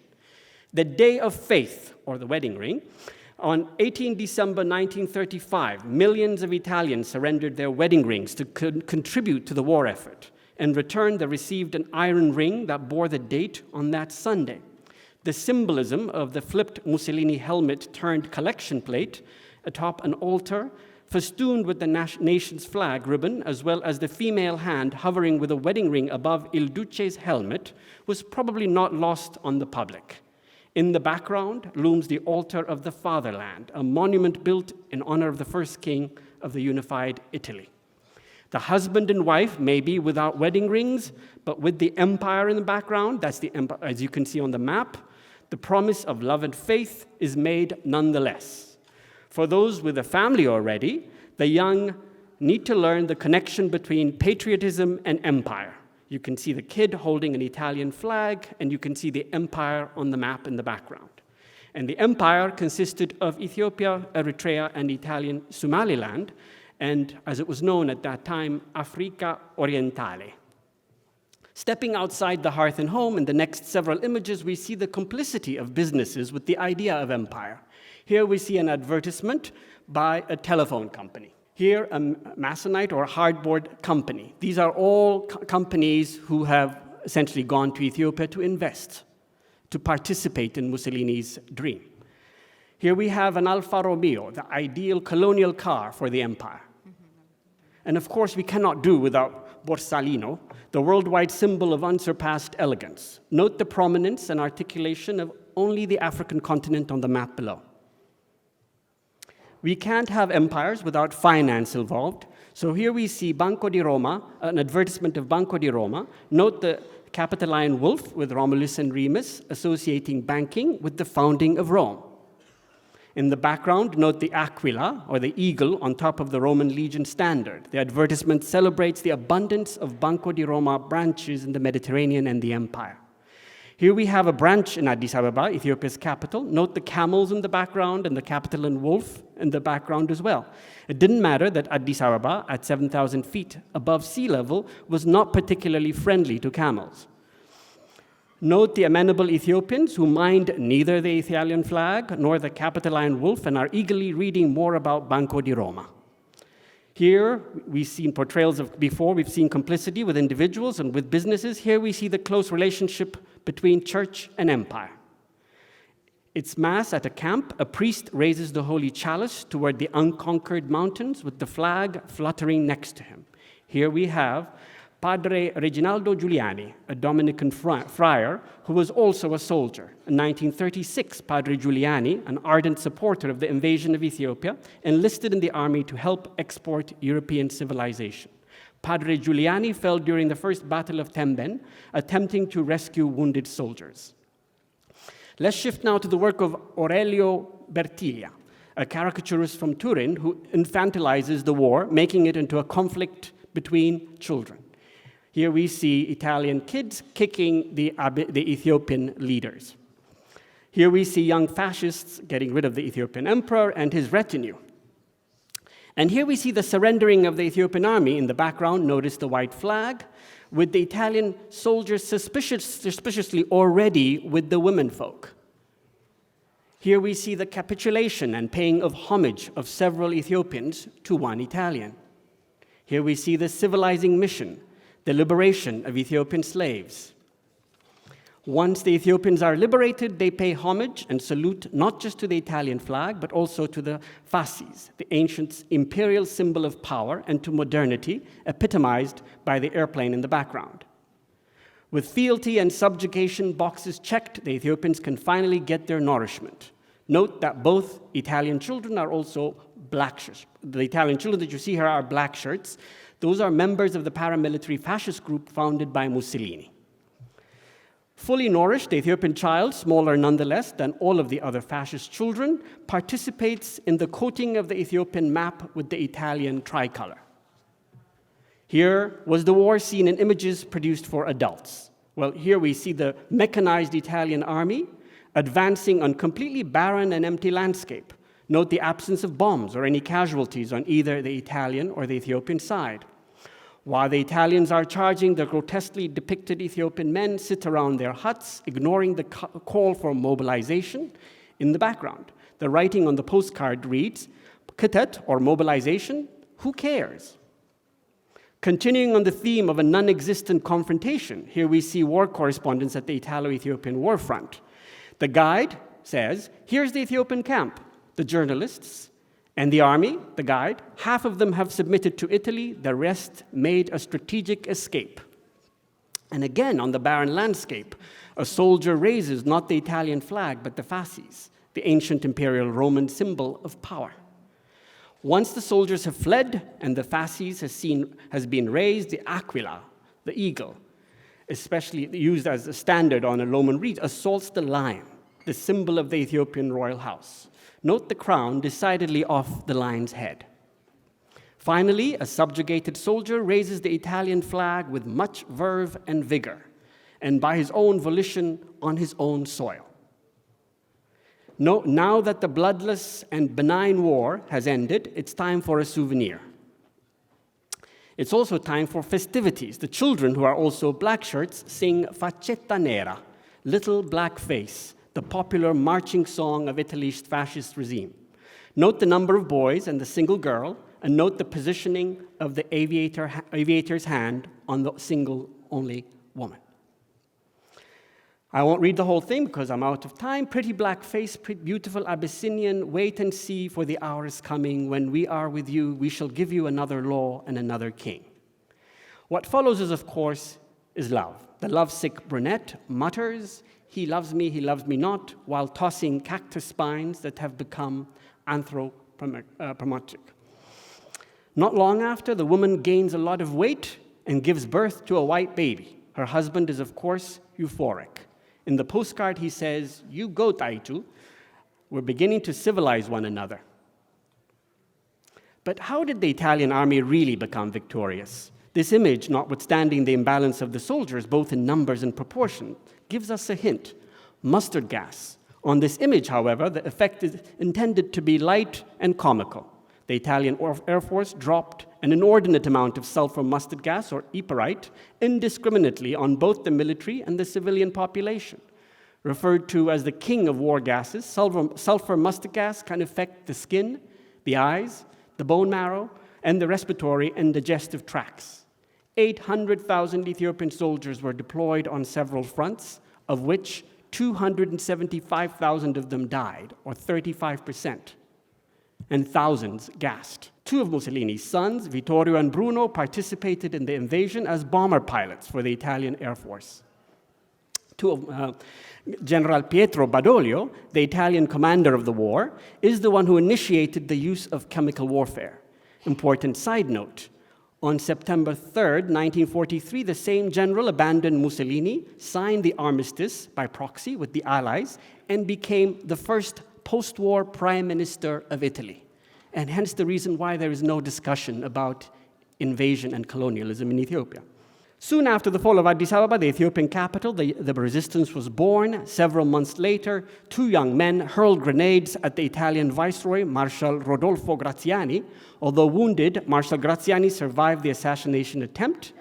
The Day of Faith, or the wedding ring, on 18 December 1935, millions of Italians surrendered their wedding rings to contribute to the war effort. In return, they received an iron ring that bore the date on that Sunday. The symbolism of the flipped Mussolini helmet turned collection plate atop an altar festooned with the nation's flag ribbon, as well as the female hand hovering with a wedding ring above Il Duce's helmet, was probably not lost on the public. In the background looms the altar of the fatherland, a monument built in honor of the first king of the unified Italy. The husband and wife may be without wedding rings, but with the empire in the background, that's the empire, as you can see on the map, the promise of love and faith is made nonetheless. For those with a family already, the young need to learn the connection between patriotism and empire. You can see the kid holding an Italian flag, and you can see the empire on the map in the background. And the empire consisted of Ethiopia, Eritrea, and Italian Somaliland, and as it was known at that time, Africa Orientale. Stepping outside the hearth and home, in the next several images, we see the complicity of businesses with the idea of empire. Here we see an advertisement by a telephone company. Here, a masonite or hardboard company. These are all companies who have essentially gone to Ethiopia to invest, to participate in Mussolini's dream. Here we have an Alfa Romeo, the ideal colonial car for the empire. And of course, we cannot do without Borsalino, the worldwide symbol of unsurpassed elegance. Note the prominence and articulation of only the African continent on the map below. We can't have empires without finance involved. So here we see Banco di Roma, an advertisement of Banco di Roma. Note the Capitoline wolf with Romulus and Remus, associating banking with the founding of Rome. In the background, note the aquila, or the eagle, on top of the Roman legion standard. The advertisement celebrates the abundance of Banco di Roma branches in the Mediterranean and the empire. Here we have a branch in Addis Ababa, Ethiopia's capital. Note the camels in the background and the Capitoline wolf in the background as well. It didn't matter that Addis Ababa, at 7,000 feet above sea level, was not particularly friendly to camels. Note the amenable Ethiopians who mind neither the Italian flag nor the Capitoline wolf and are eagerly reading more about Banco di Roma. Here, we've seen portrayals of before, we've seen complicity with individuals and with businesses. Here we see the close relationship between church and empire. It's Mass at a camp. A priest raises the holy chalice toward the unconquered mountains with the flag fluttering next to him. Here we have Padre Reginaldo Giuliani, a Dominican friar who was also a soldier. In 1936, Padre Giuliani, an ardent supporter of the invasion of Ethiopia, enlisted in the army to help export European civilization. Padre Giuliani fell during the First Battle of Temben, attempting to rescue wounded soldiers. Let's shift now to the work of Aurelio Bertiglia, a caricaturist from Turin who infantilizes the war, making it into a conflict between children. Here we see Italian kids kicking the Ethiopian leaders. Here we see young fascists getting rid of the Ethiopian emperor and his retinue. And here we see the surrendering of the Ethiopian army. In the background, notice the white flag, with the Italian soldiers suspiciously already with the womenfolk. Here we see the capitulation and paying of homage of several Ethiopians to one Italian. Here we see the civilizing mission, the liberation of Ethiopian slaves. Once the Ethiopians are liberated, they pay homage and salute not just to the Italian flag, but also to the fasces, the ancient imperial symbol of power, and to modernity, epitomized by the airplane in the background. With fealty and subjugation boxes checked, the Ethiopians can finally get their nourishment. Note that both Italian children are also black shirts. The Italian children that you see here are black shirts. Those are members of the paramilitary fascist group founded by Mussolini. Fully nourished, the Ethiopian child, smaller nonetheless than all of the other fascist children, participates in the coating of the Ethiopian map with the Italian tricolor. Here was the war scene in images produced for adults. Well, here we see the mechanized Italian army advancing on completely barren and empty landscape. Note the absence of bombs or any casualties on either the Italian or the Ethiopian side. While the Italians are charging, the grotesquely depicted Ethiopian men sit around their huts, ignoring the call for mobilization in the background. The writing on the postcard reads, "Kitet," or mobilization, who cares? Continuing on the theme of a non-existent confrontation, here we see war correspondents at the Italo-Ethiopian war front. The guide says, here's the Ethiopian camp. The journalists and the army, the guide, half of them have submitted to Italy, the rest made a strategic escape. And again, on the barren landscape, a soldier raises not the Italian flag, but the fasces, the ancient imperial Roman symbol of power. Once the soldiers have fled and the fasces has been raised, the aquila, the eagle, especially used as a standard on a Roman wreath, assaults the lion, the symbol of the Ethiopian royal house. Note the crown decidedly off the lion's head. Finally, a subjugated soldier raises the Italian flag with much verve and vigor, and by his own volition on his own soil. Now that the bloodless and benign war has ended, it's time for a souvenir. It's also time for festivities. The children, who are also black shirts, sing Faccetta Nera, Little Black Face, the popular marching song of Italy's fascist regime. Note the number of boys and the single girl, and note the positioning of the aviator's hand on the single only woman. I won't read the whole thing because I'm out of time. Pretty black face, beautiful Abyssinian, wait and see, for the hour is coming when we are with you, we shall give you another law and another king. What follows is, of course, is love. The lovesick brunette mutters, he loves me not, while tossing cactus spines that have become anthropomorphic. Not long after, the woman gains a lot of weight and gives birth to a white baby. Her husband is, of course, euphoric. In the postcard, he says, "You go, Taitu. We're beginning to civilize one another." But how did the Italian army really become victorious? This image, notwithstanding the imbalance of the soldiers, both in numbers and proportion, gives us a hint: mustard gas. On this image, however, the effect is intended to be light and comical. The Italian Air Force dropped an inordinate amount of sulfur mustard gas, or eperite, indiscriminately on both the military and the civilian population. Referred to as the king of war gases, sulfur mustard gas can affect the skin, the eyes, the bone marrow, and the respiratory and digestive tracts. 800,000 Ethiopian soldiers were deployed on several fronts, of which 275,000 of them died, or 35%, and thousands gassed. Two of Mussolini's sons, Vittorio and Bruno, participated in the invasion as bomber pilots for the Italian Air Force. General Pietro Badoglio, the Italian commander of the war, is the one who initiated the use of chemical warfare. Important side note, On September 3rd, 1943, the same general abandoned Mussolini, signed the armistice by proxy with the Allies, and became the first post-war prime minister of Italy. And hence the reason why there is no discussion about invasion and colonialism in Ethiopia. Soon after the fall of Addis Ababa, the Ethiopian capital, the resistance was born. Several months later, 2 young men hurled grenades at the Italian viceroy, Marshal Rodolfo Graziani. Although wounded, Marshal Graziani survived the assassination attempt.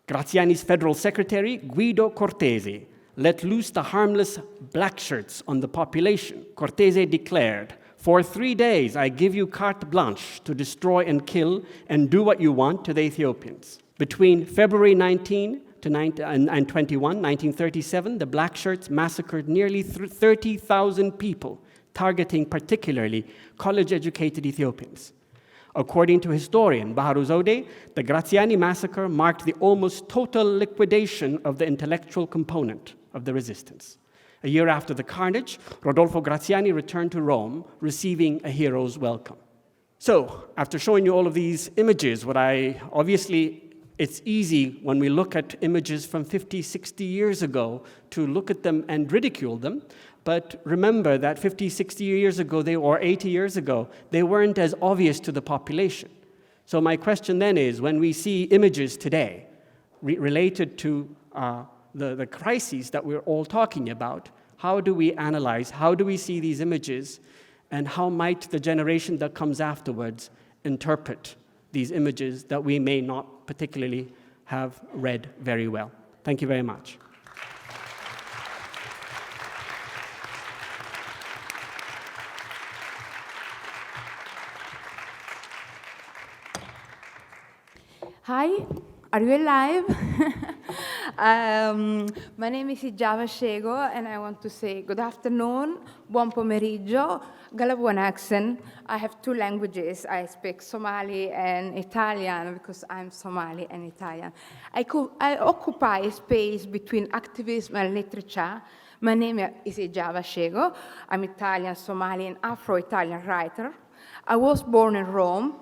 Graziani's federal secretary, Guido Cortese, let loose the harmless black shirts on the population. Cortese declared, "For 3 days, I give you carte blanche to destroy and kill and do what you want to the Ethiopians." Between February 19 and 21, 1937, the black shirts massacred nearly 30,000 people, targeting particularly college-educated Ethiopians. According to historian Baharu Zode, the Graziani massacre marked the almost total liquidation of the intellectual component of the resistance. A year after the carnage, Rodolfo Graziani returned to Rome, receiving a hero's welcome. So, after showing you all of these images, it's easy when we look at images from 50, 60 years ago to look at them and ridicule them. But remember that 50, 60 years ago, or 80 years ago, they weren't as obvious to the population. So my question then is, when we see images today related to the crises that we're all talking about, how do we analyze, how do we see these images, and how might the generation that comes afterwards interpret these images that we may not particularly have read very well? Thank you very much. Hi, are you alive? My name is Igiaba Scego, and I want to say good afternoon, buon pomeriggio, Galabuan accent. I have 2 languages. I speak Somali and Italian because I'm Somali and Italian. I occupy a space between activism and literature. My name is Igiaba Scego. I'm Italian, Somali, and Afro-Italian writer. I was born in Rome.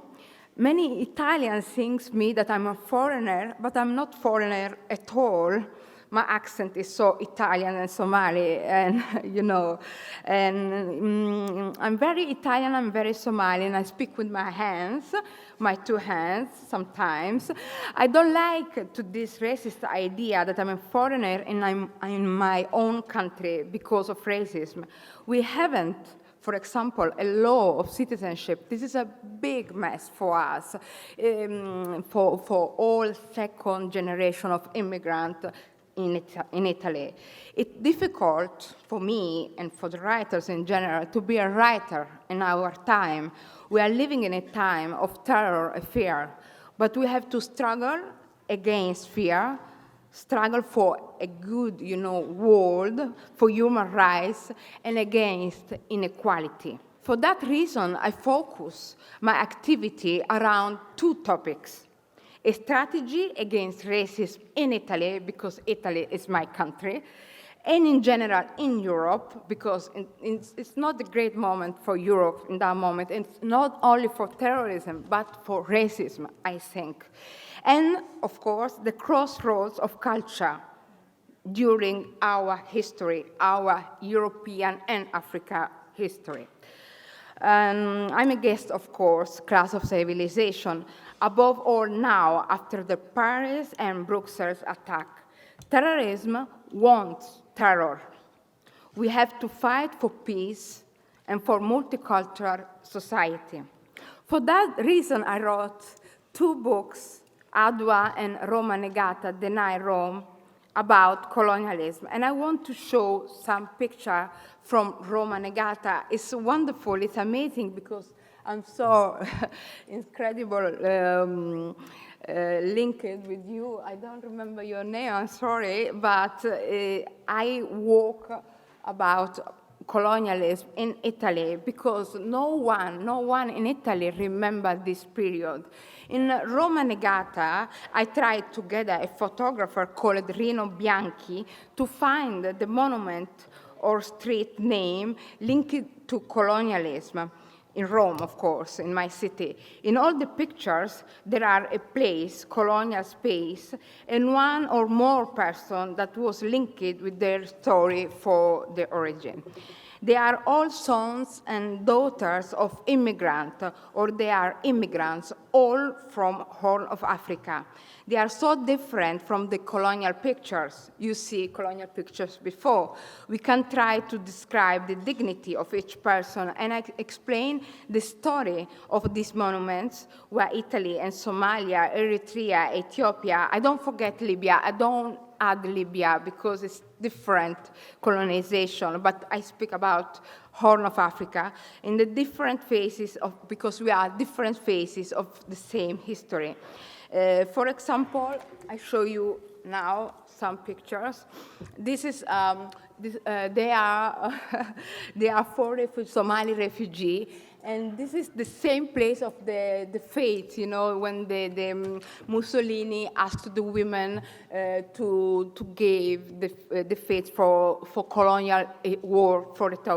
Many Italians think me that I'm a foreigner, but I'm not foreigner at all. My accent is so Italian and Somali, and I'm very Italian, I'm very Somali, and I speak with my hands, my 2 hands sometimes. I don't like this racist idea that I'm a foreigner and I'm in my own country because of racism. We haven't, for example, a law of citizenship. This is a big mess for us, for all second generation of immigrants in Italy. It's difficult for me and for the writers in general to be a writer in our time. We are living in a time of terror and fear, but we have to struggle against fear, struggle for a good, world, for human rights, and against inequality. For that reason, I focus my activity around 2 topics. A strategy against racism in Italy, because Italy is my country, and in general in Europe, because it's not a great moment for Europe in that moment. It's not only for terrorism, but for racism, I think. And, of course, the crossroads of culture during our history, our European and African history. I'm a guest, of course, class of civilization, above all now after the Paris and Brussels attack. Terrorism wants terror. We have to fight for peace and for multicultural society. For that reason, I wrote 2 books, Adwa and Roma Negata, Deny Rome, about colonialism. And I want to show some picture from Roma Negata. It's wonderful, it's amazing, because I'm so incredible linked with you. I don't remember your name, I'm sorry, but I walk about colonialism in Italy because no one in Italy remembers this period. In Roma Negata, I tried to get a photographer called Rino Bianchi to find the monument or street name linked to colonialism. in Rome, of course, in my city. In all the pictures, there are a place, colonial space, and one or more person that was linked with their story for the origin. They are all sons and daughters of immigrants, or they are immigrants, all from Horn of Africa. They are so different from the colonial pictures. You see colonial pictures before. We can try to describe the dignity of each person and explain the story of these monuments, where Italy and Somalia, Eritrea, Ethiopia, I don't forget Libya, I don't add Libya because it's different colonization, but I speak about Horn of Africa in the different phases of, because we are different phases of the same history. For example, I show you now some pictures. This is, they are four Somali refugees. And this is the same place of the fate, you know, when the Mussolini asked the women to give the fate for colonial war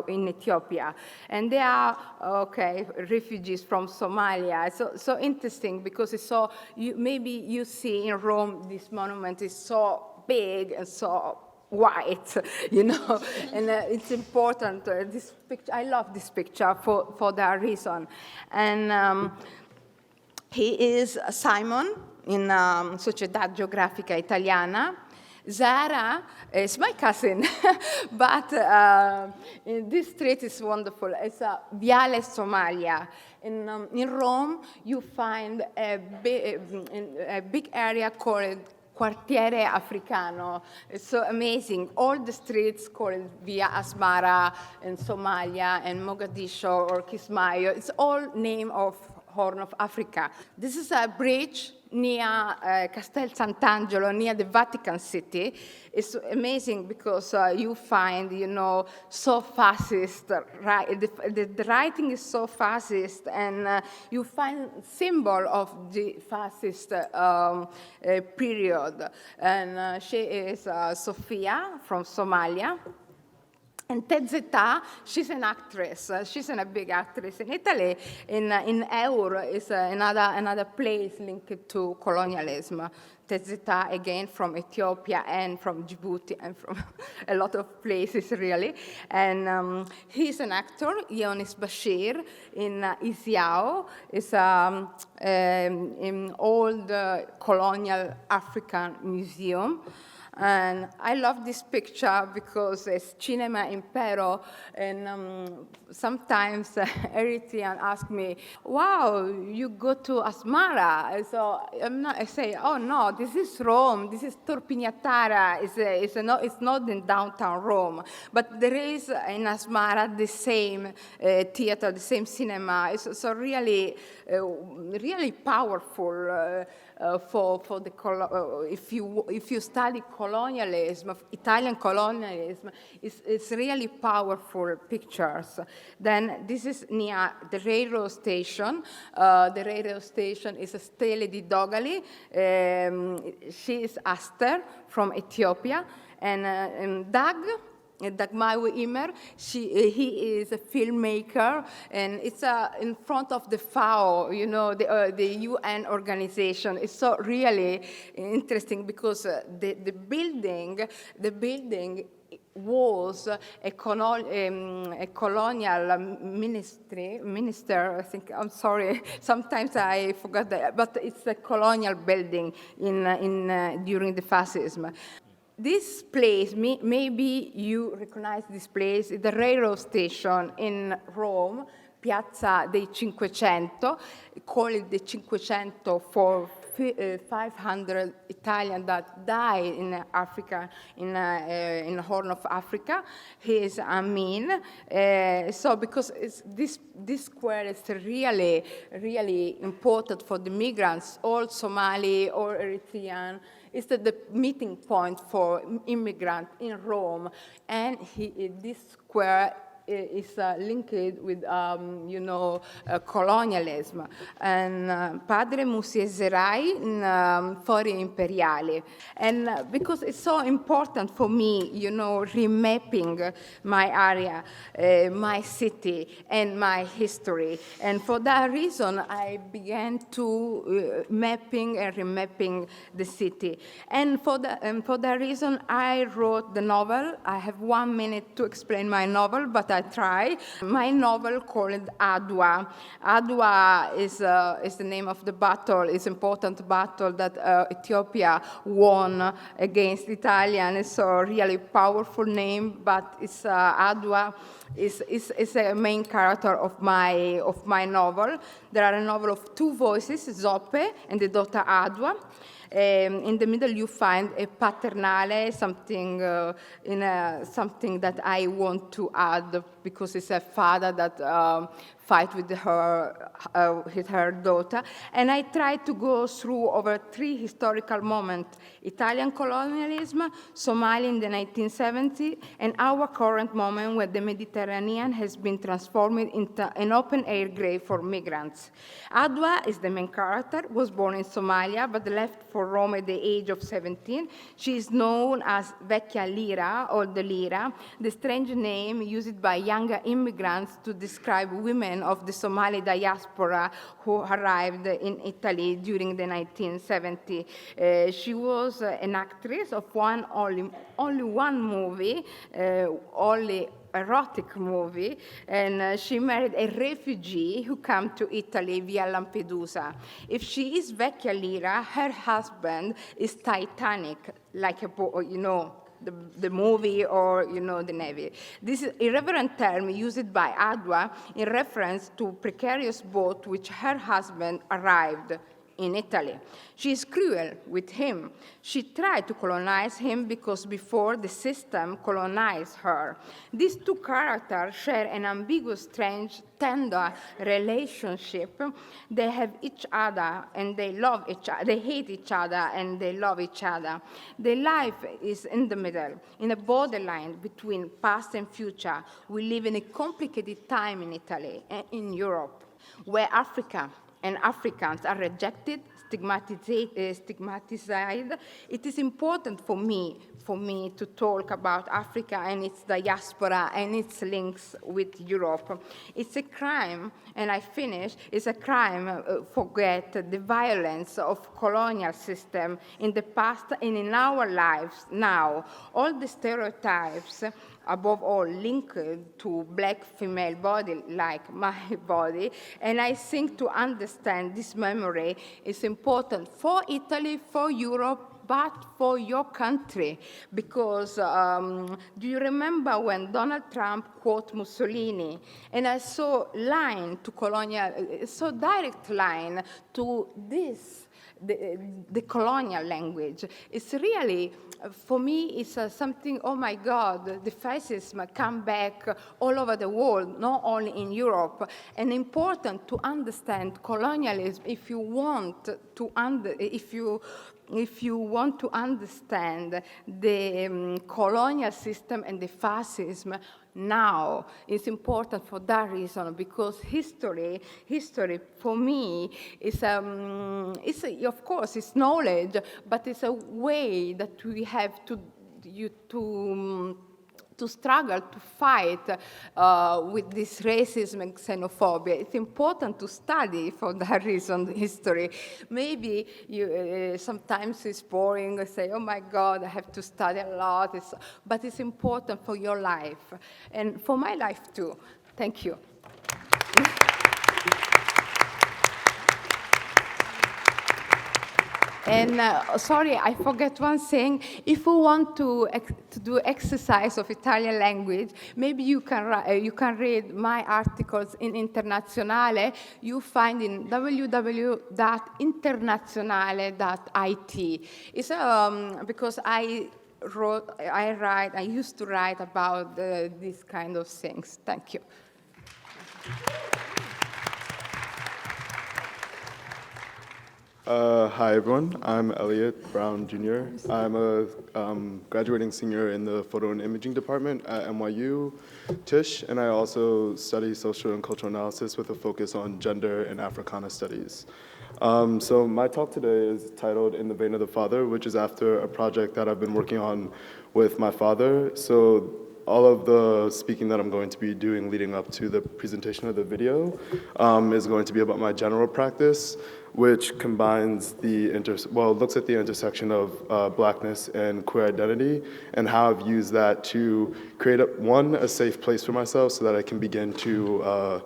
in Ethiopia. And they are, okay, refugees from Somalia. So interesting because it's so, maybe you see in Rome, this monument is so big and so white, you know, and it's important. This picture, I love this picture for that reason. And he is Simon in Società Geografica Italiana. Zara is my cousin, but this street is wonderful. It's Viale Somalia. In Rome, you find a big area called Quartiere Africano. It's so amazing. All the streets called Via Asmara in Somalia and Mogadishu or Kismayo, it's all name of Horn of Africa. This is a bridge near Castel Sant'Angelo, near the Vatican City. It's amazing because you find, you know, so fascist, the writing is so fascist, and you find symbol of the fascist period. And she is Sofia from Somalia. And Tezeta, she's an actress. She's a big actress in Italy. In Eur is another place linked to colonialism. Tezeta, again, from Ethiopia and from Djibouti and from a lot of places, really. And he's an actor, Yonis Bashir, in Isiao. It's an old colonial African museum. And I love this picture because it's Cinema Impero, and sometimes Eritrean ask me, wow, you go to Asmara. So I say, oh no, this is Rome, this is Torpignatara, it's not in downtown Rome. But there is in Asmara the same theater, the same cinema. It's so really, really powerful. For the if you study colonialism, Italian colonialism, it's really powerful pictures. Then this is near the railroad station. The railroad station is Stele di Dogali. She is Aster from Ethiopia, and Dagmai Imer, he is a filmmaker, and it's in front of the FAO, you know, the UN organization. It's so really interesting because the building was a colonial minister, I think, I'm sorry, sometimes I forgot that, but it's a colonial building during the fascism. This place, maybe you recognize this place, the railroad station in Rome, Piazza dei Cinquecento, called the Cinquecento for 500 Italians that died in Africa, in the Horn of Africa. He is Amin. So because this square is really, really important for the migrants, all Somali or Eritrean. It's the meeting point for immigrants in Rome. And this square is linked with, colonialism. And Padre Musieserai in Fori Imperiali. And because it's so important for me, remapping my area, my city, and my history. And for that reason, I began to mapping and remapping the city. And for that reason, I wrote the novel. I have 1 minute to explain my novel, but I try. My novel called Adwa. Adwa is the name of the battle. It's an important battle that Ethiopia won against Italian. It's a really powerful name, but it's Adwa is a main character of my novel. There are a novel of two voices, Zoppe and the daughter Adwa. In the middle, you find a paternale, something something that I want to add because it's a father that fight with her daughter. And I try to go through over 3 historical moments: Italian colonialism, Somalia in the 1970s, and our current moment where the Mediterranean has been transformed into an open-air grave for migrants. Adwa is the main character, was born in Somalia, but left for Rome at the age of 17. She is known as Vecchia Lira, or the Lira, the strange name used by younger immigrants to describe women of the Somali diaspora who arrived in Italy during the 1970s. She was an actress of only one movie, only erotic movie, and she married a refugee who came to Italy via Lampedusa. If she is Vecchia Lira, her husband is Titanic, like the movie or the Navy. This is irreverent term used by Adwa in reference to precarious boat which her husband arrived in Italy. She is cruel with him. She tried to colonize him because before the system colonized her. These two characters share an ambiguous, strange, tender relationship. They have each other and they love each other. They hate each other and they love each other. Their life is in the middle, in a borderline between past and future. We live in a complicated time in Italy and in Europe, where Africa and Africans are rejected, stigmatized. It is important for me to talk about Africa and its diaspora and its links with Europe. It's a crime, and I finish, it's a crime forget the violence of colonial system in the past and in our lives now. All the stereotypes, above all linked to black female body like my body, and I think to understand this memory is important for Italy, for Europe, but for your country, because do you remember when Donald Trump quoted Mussolini? And I saw line to colonial, so direct line to this, the colonial language. It's really, for me, it's something, oh my God, the fascism come back all over the world, not only in Europe. And important to understand colonialism if you want to if you want to understand the colonial system and the fascism now. It's important for that reason, because history for me is, of course, it's knowledge, but it's a way that we have to struggle, to fight with this racism and xenophobia. It's important to study for that reason history. Maybe sometimes it's boring, you say, oh my God, I have to study a lot, but it's important for your life, and for my life too. Thank you. And sorry, I forget one thing. If you want to do exercise of Italian language, maybe you can read my articles in Internazionale. You find in www.internazionale.it. It's because I used to write about these kind of things. Thank you. Hi everyone, I'm Elliot Brown Jr. I'm a graduating senior in the photo and imaging department at NYU Tisch, and I also study social and cultural analysis with a focus on gender and Africana studies. So my talk today is titled In the Vein of the Father, which is after a project that I've been working on with my father. So all of the speaking that I'm going to be doing leading up to the presentation of the video is going to be about my general practice, which combines looks at the intersection of Blackness and queer identity, and how I've used that to create, a safe place for myself so that I can begin to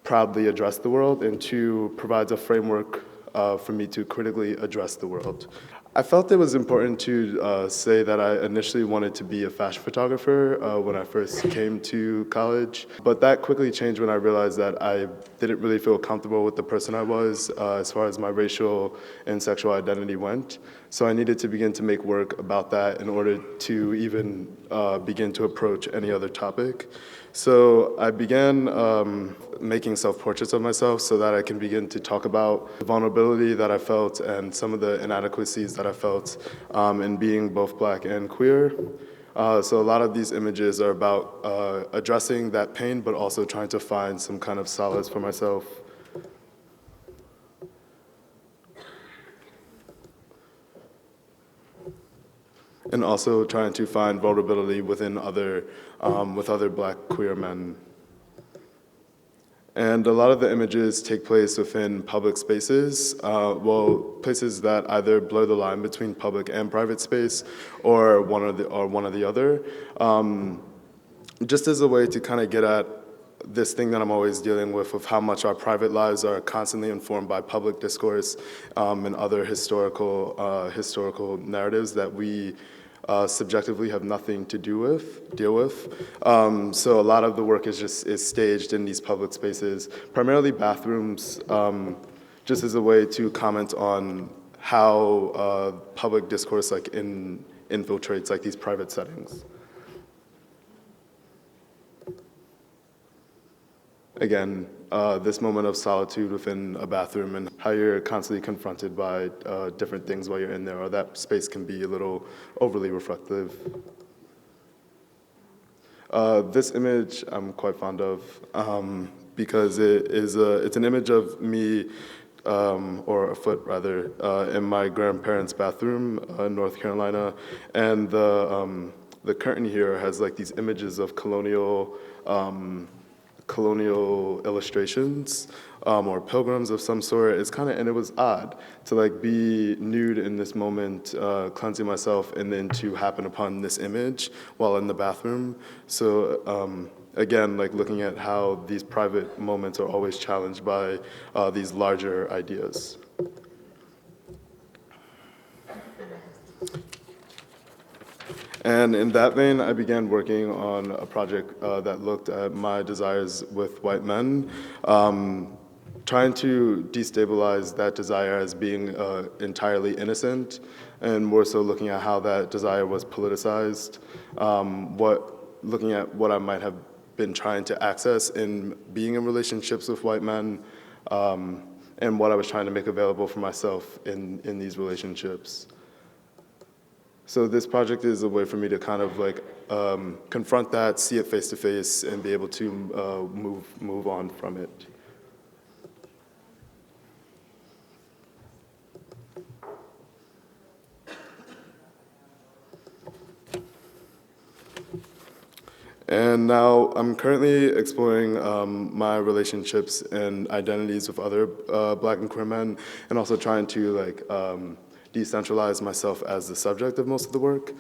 proudly address the world, and two, provides a framework for me to critically address the world. I felt it was important to say that I initially wanted to be a fashion photographer when I first came to college, but that quickly changed when I realized that I didn't really feel comfortable with the person I was as far as my racial and sexual identity went. So I needed to begin to make work about that in order to even begin to approach any other topic. So I began making self-portraits of myself so that I can begin to talk about the vulnerability that I felt and some of the inadequacies that I felt in being both Black and queer. So a lot of these images are about addressing that pain, but also trying to find some kind of solace for myself. And also trying to find vulnerability within with other Black queer men. And a lot of the images take place within public spaces, places that either blur the line between public and private space, or one or the other, just as a way to kind of get at this thing that I'm always dealing with of how much our private lives are constantly informed by public discourse and other historical narratives that we subjectively have nothing to deal with. So a lot of the work is staged in these public spaces, primarily bathrooms, just as a way to comment on how public discourse infiltrates these private settings. Again, this moment of solitude within a bathroom and how you're constantly confronted by different things while you're in there, or that space can be a little overly reflective. This image I'm quite fond of because it's an image of me, or a foot rather, in my grandparents' bathroom in North Carolina, and the curtain here has these images of colonial illustrations or pilgrims of some sort. And it was odd to be nude in this moment, cleansing myself, and then to happen upon this image while in the bathroom. So again, looking at how these private moments are always challenged by these larger ideas. And in that vein, I began working on a project that looked at my desires with white men, trying to destabilize that desire as being entirely innocent, and more so looking at how that desire was politicized, looking at what I might have been trying to access in being in relationships with white men, and what I was trying to make available for myself in these relationships. So this project is a way for me to kind of confront that, see it face to face, and be able to move on from it. And now I'm currently exploring my relationships and identities with other Black and queer men, and also trying to decentralize myself as the subject of most of the work.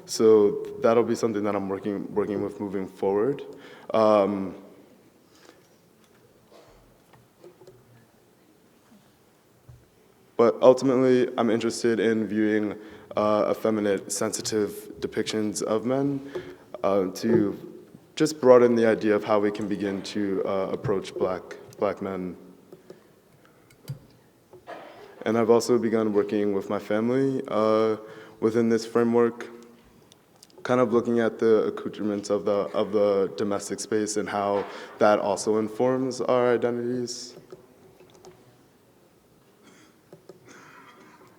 So that'll be something that I'm working with moving forward. But ultimately, I'm interested in viewing effeminate, sensitive depictions of men to just broaden the idea of how we can begin to approach Black men. And I've also begun working with my family within this framework, kind of looking at the accoutrements of the domestic space and how that also informs our identities.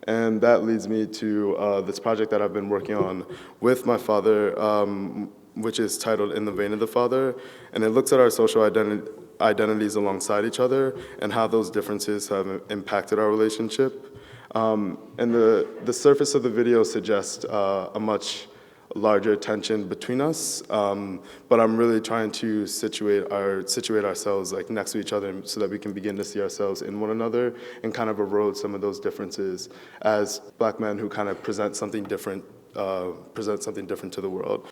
And that leads me to this project that I've been working on with my father, which is titled In the Vein of the Father. And it looks at our social identities alongside each other and how those differences have impacted our relationship. And the surface of the video suggests a much larger tension between us, but I'm really trying to situate ourselves like next to each other so that we can begin to see ourselves in one another and kind of erode some of those differences as Black men who kind of present something different to the world.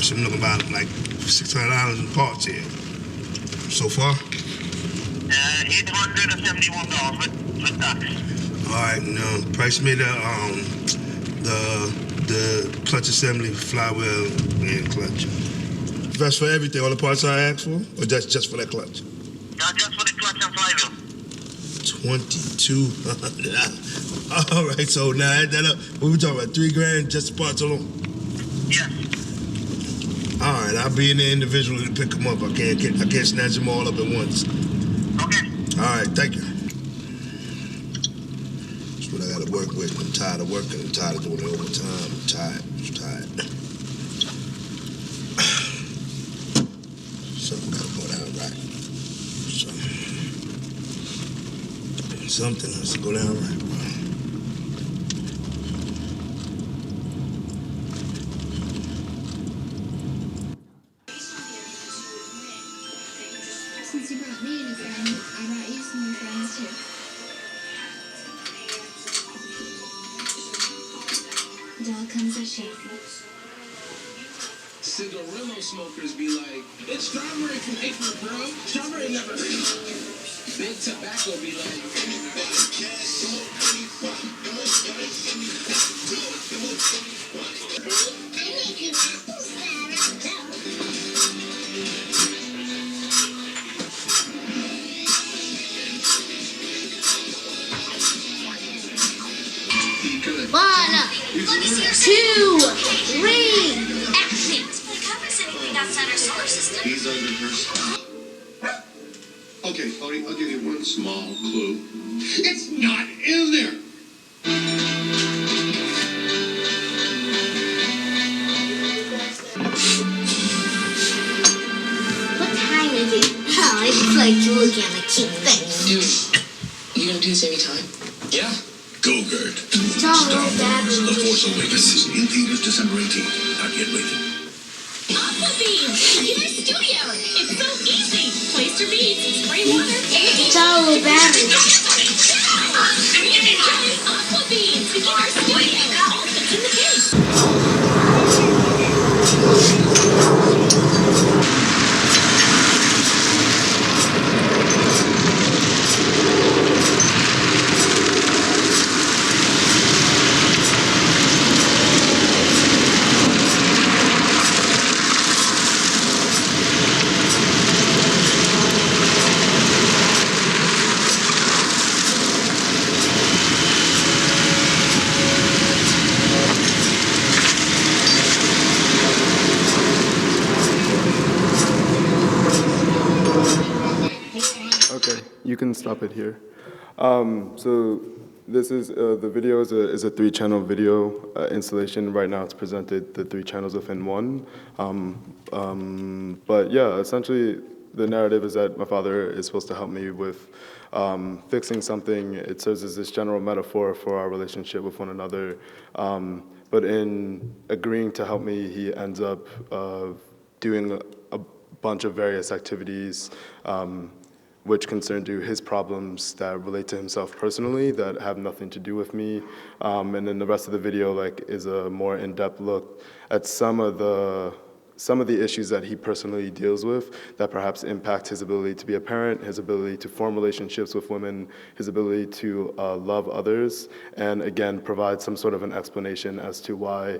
So I'm looking about like $600 in parts here. So far? $871 with tax. All right, price me the clutch assembly, flywheel, and clutch. That's for everything, all the parts I asked for, or just for that clutch? Just for the clutch and flywheel. $2,200. All right, so now add that up. What we talking about? $3,000 just the parts alone? Yes. All right, I'll be in there individually to pick them up. I can't snatch them all up at once. Okay. All right, thank you. That's what I got to work with. I'm tired of working. I'm tired of doing the overtime. I'm tired. Something got to go down right. Something has to go down right. Since you brought me and a friend, I brought you some new friends too. It all comes with shaving. Cigarillo smokers be like, it's strawberry from April, bro. Strawberry never hurt. Big tobacco be like, One, 2, 3, action! It covers anything outside our solar system. He's under her. Okay, I'll give you one small clue. It's not in there! What time is it? Oh, I just like to look at my cute face. dude, you gonna do this every time? Yeah. Go-Gurt. It's all Star over Wars, The Force Awakens. In theaters December 18th. Not yet rated. Aqua Beads! Killer Studio! It's so easy! Place your beads, spray water, It's all over battery. Aqua Beads! To keep our studio! All fits in the case! can stop it here. So this is, the video is a 3-channel video installation. Right now it's presented the 3 channels within one. But yeah, essentially the narrative is that my father is supposed to help me with fixing something. It serves as this general metaphor for our relationship with one another. But in agreeing to help me, he ends up doing a bunch of various activities which concern to his problems that relate to himself personally that have nothing to do with me. And then the rest of the video is a more in-depth look at some of the issues that he personally deals with that perhaps impact his ability to be a parent, his ability to form relationships with women, his ability to love others, and again, provide some sort of an explanation as to why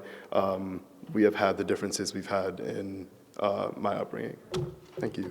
we have had the differences we've had in my upbringing. Thank you.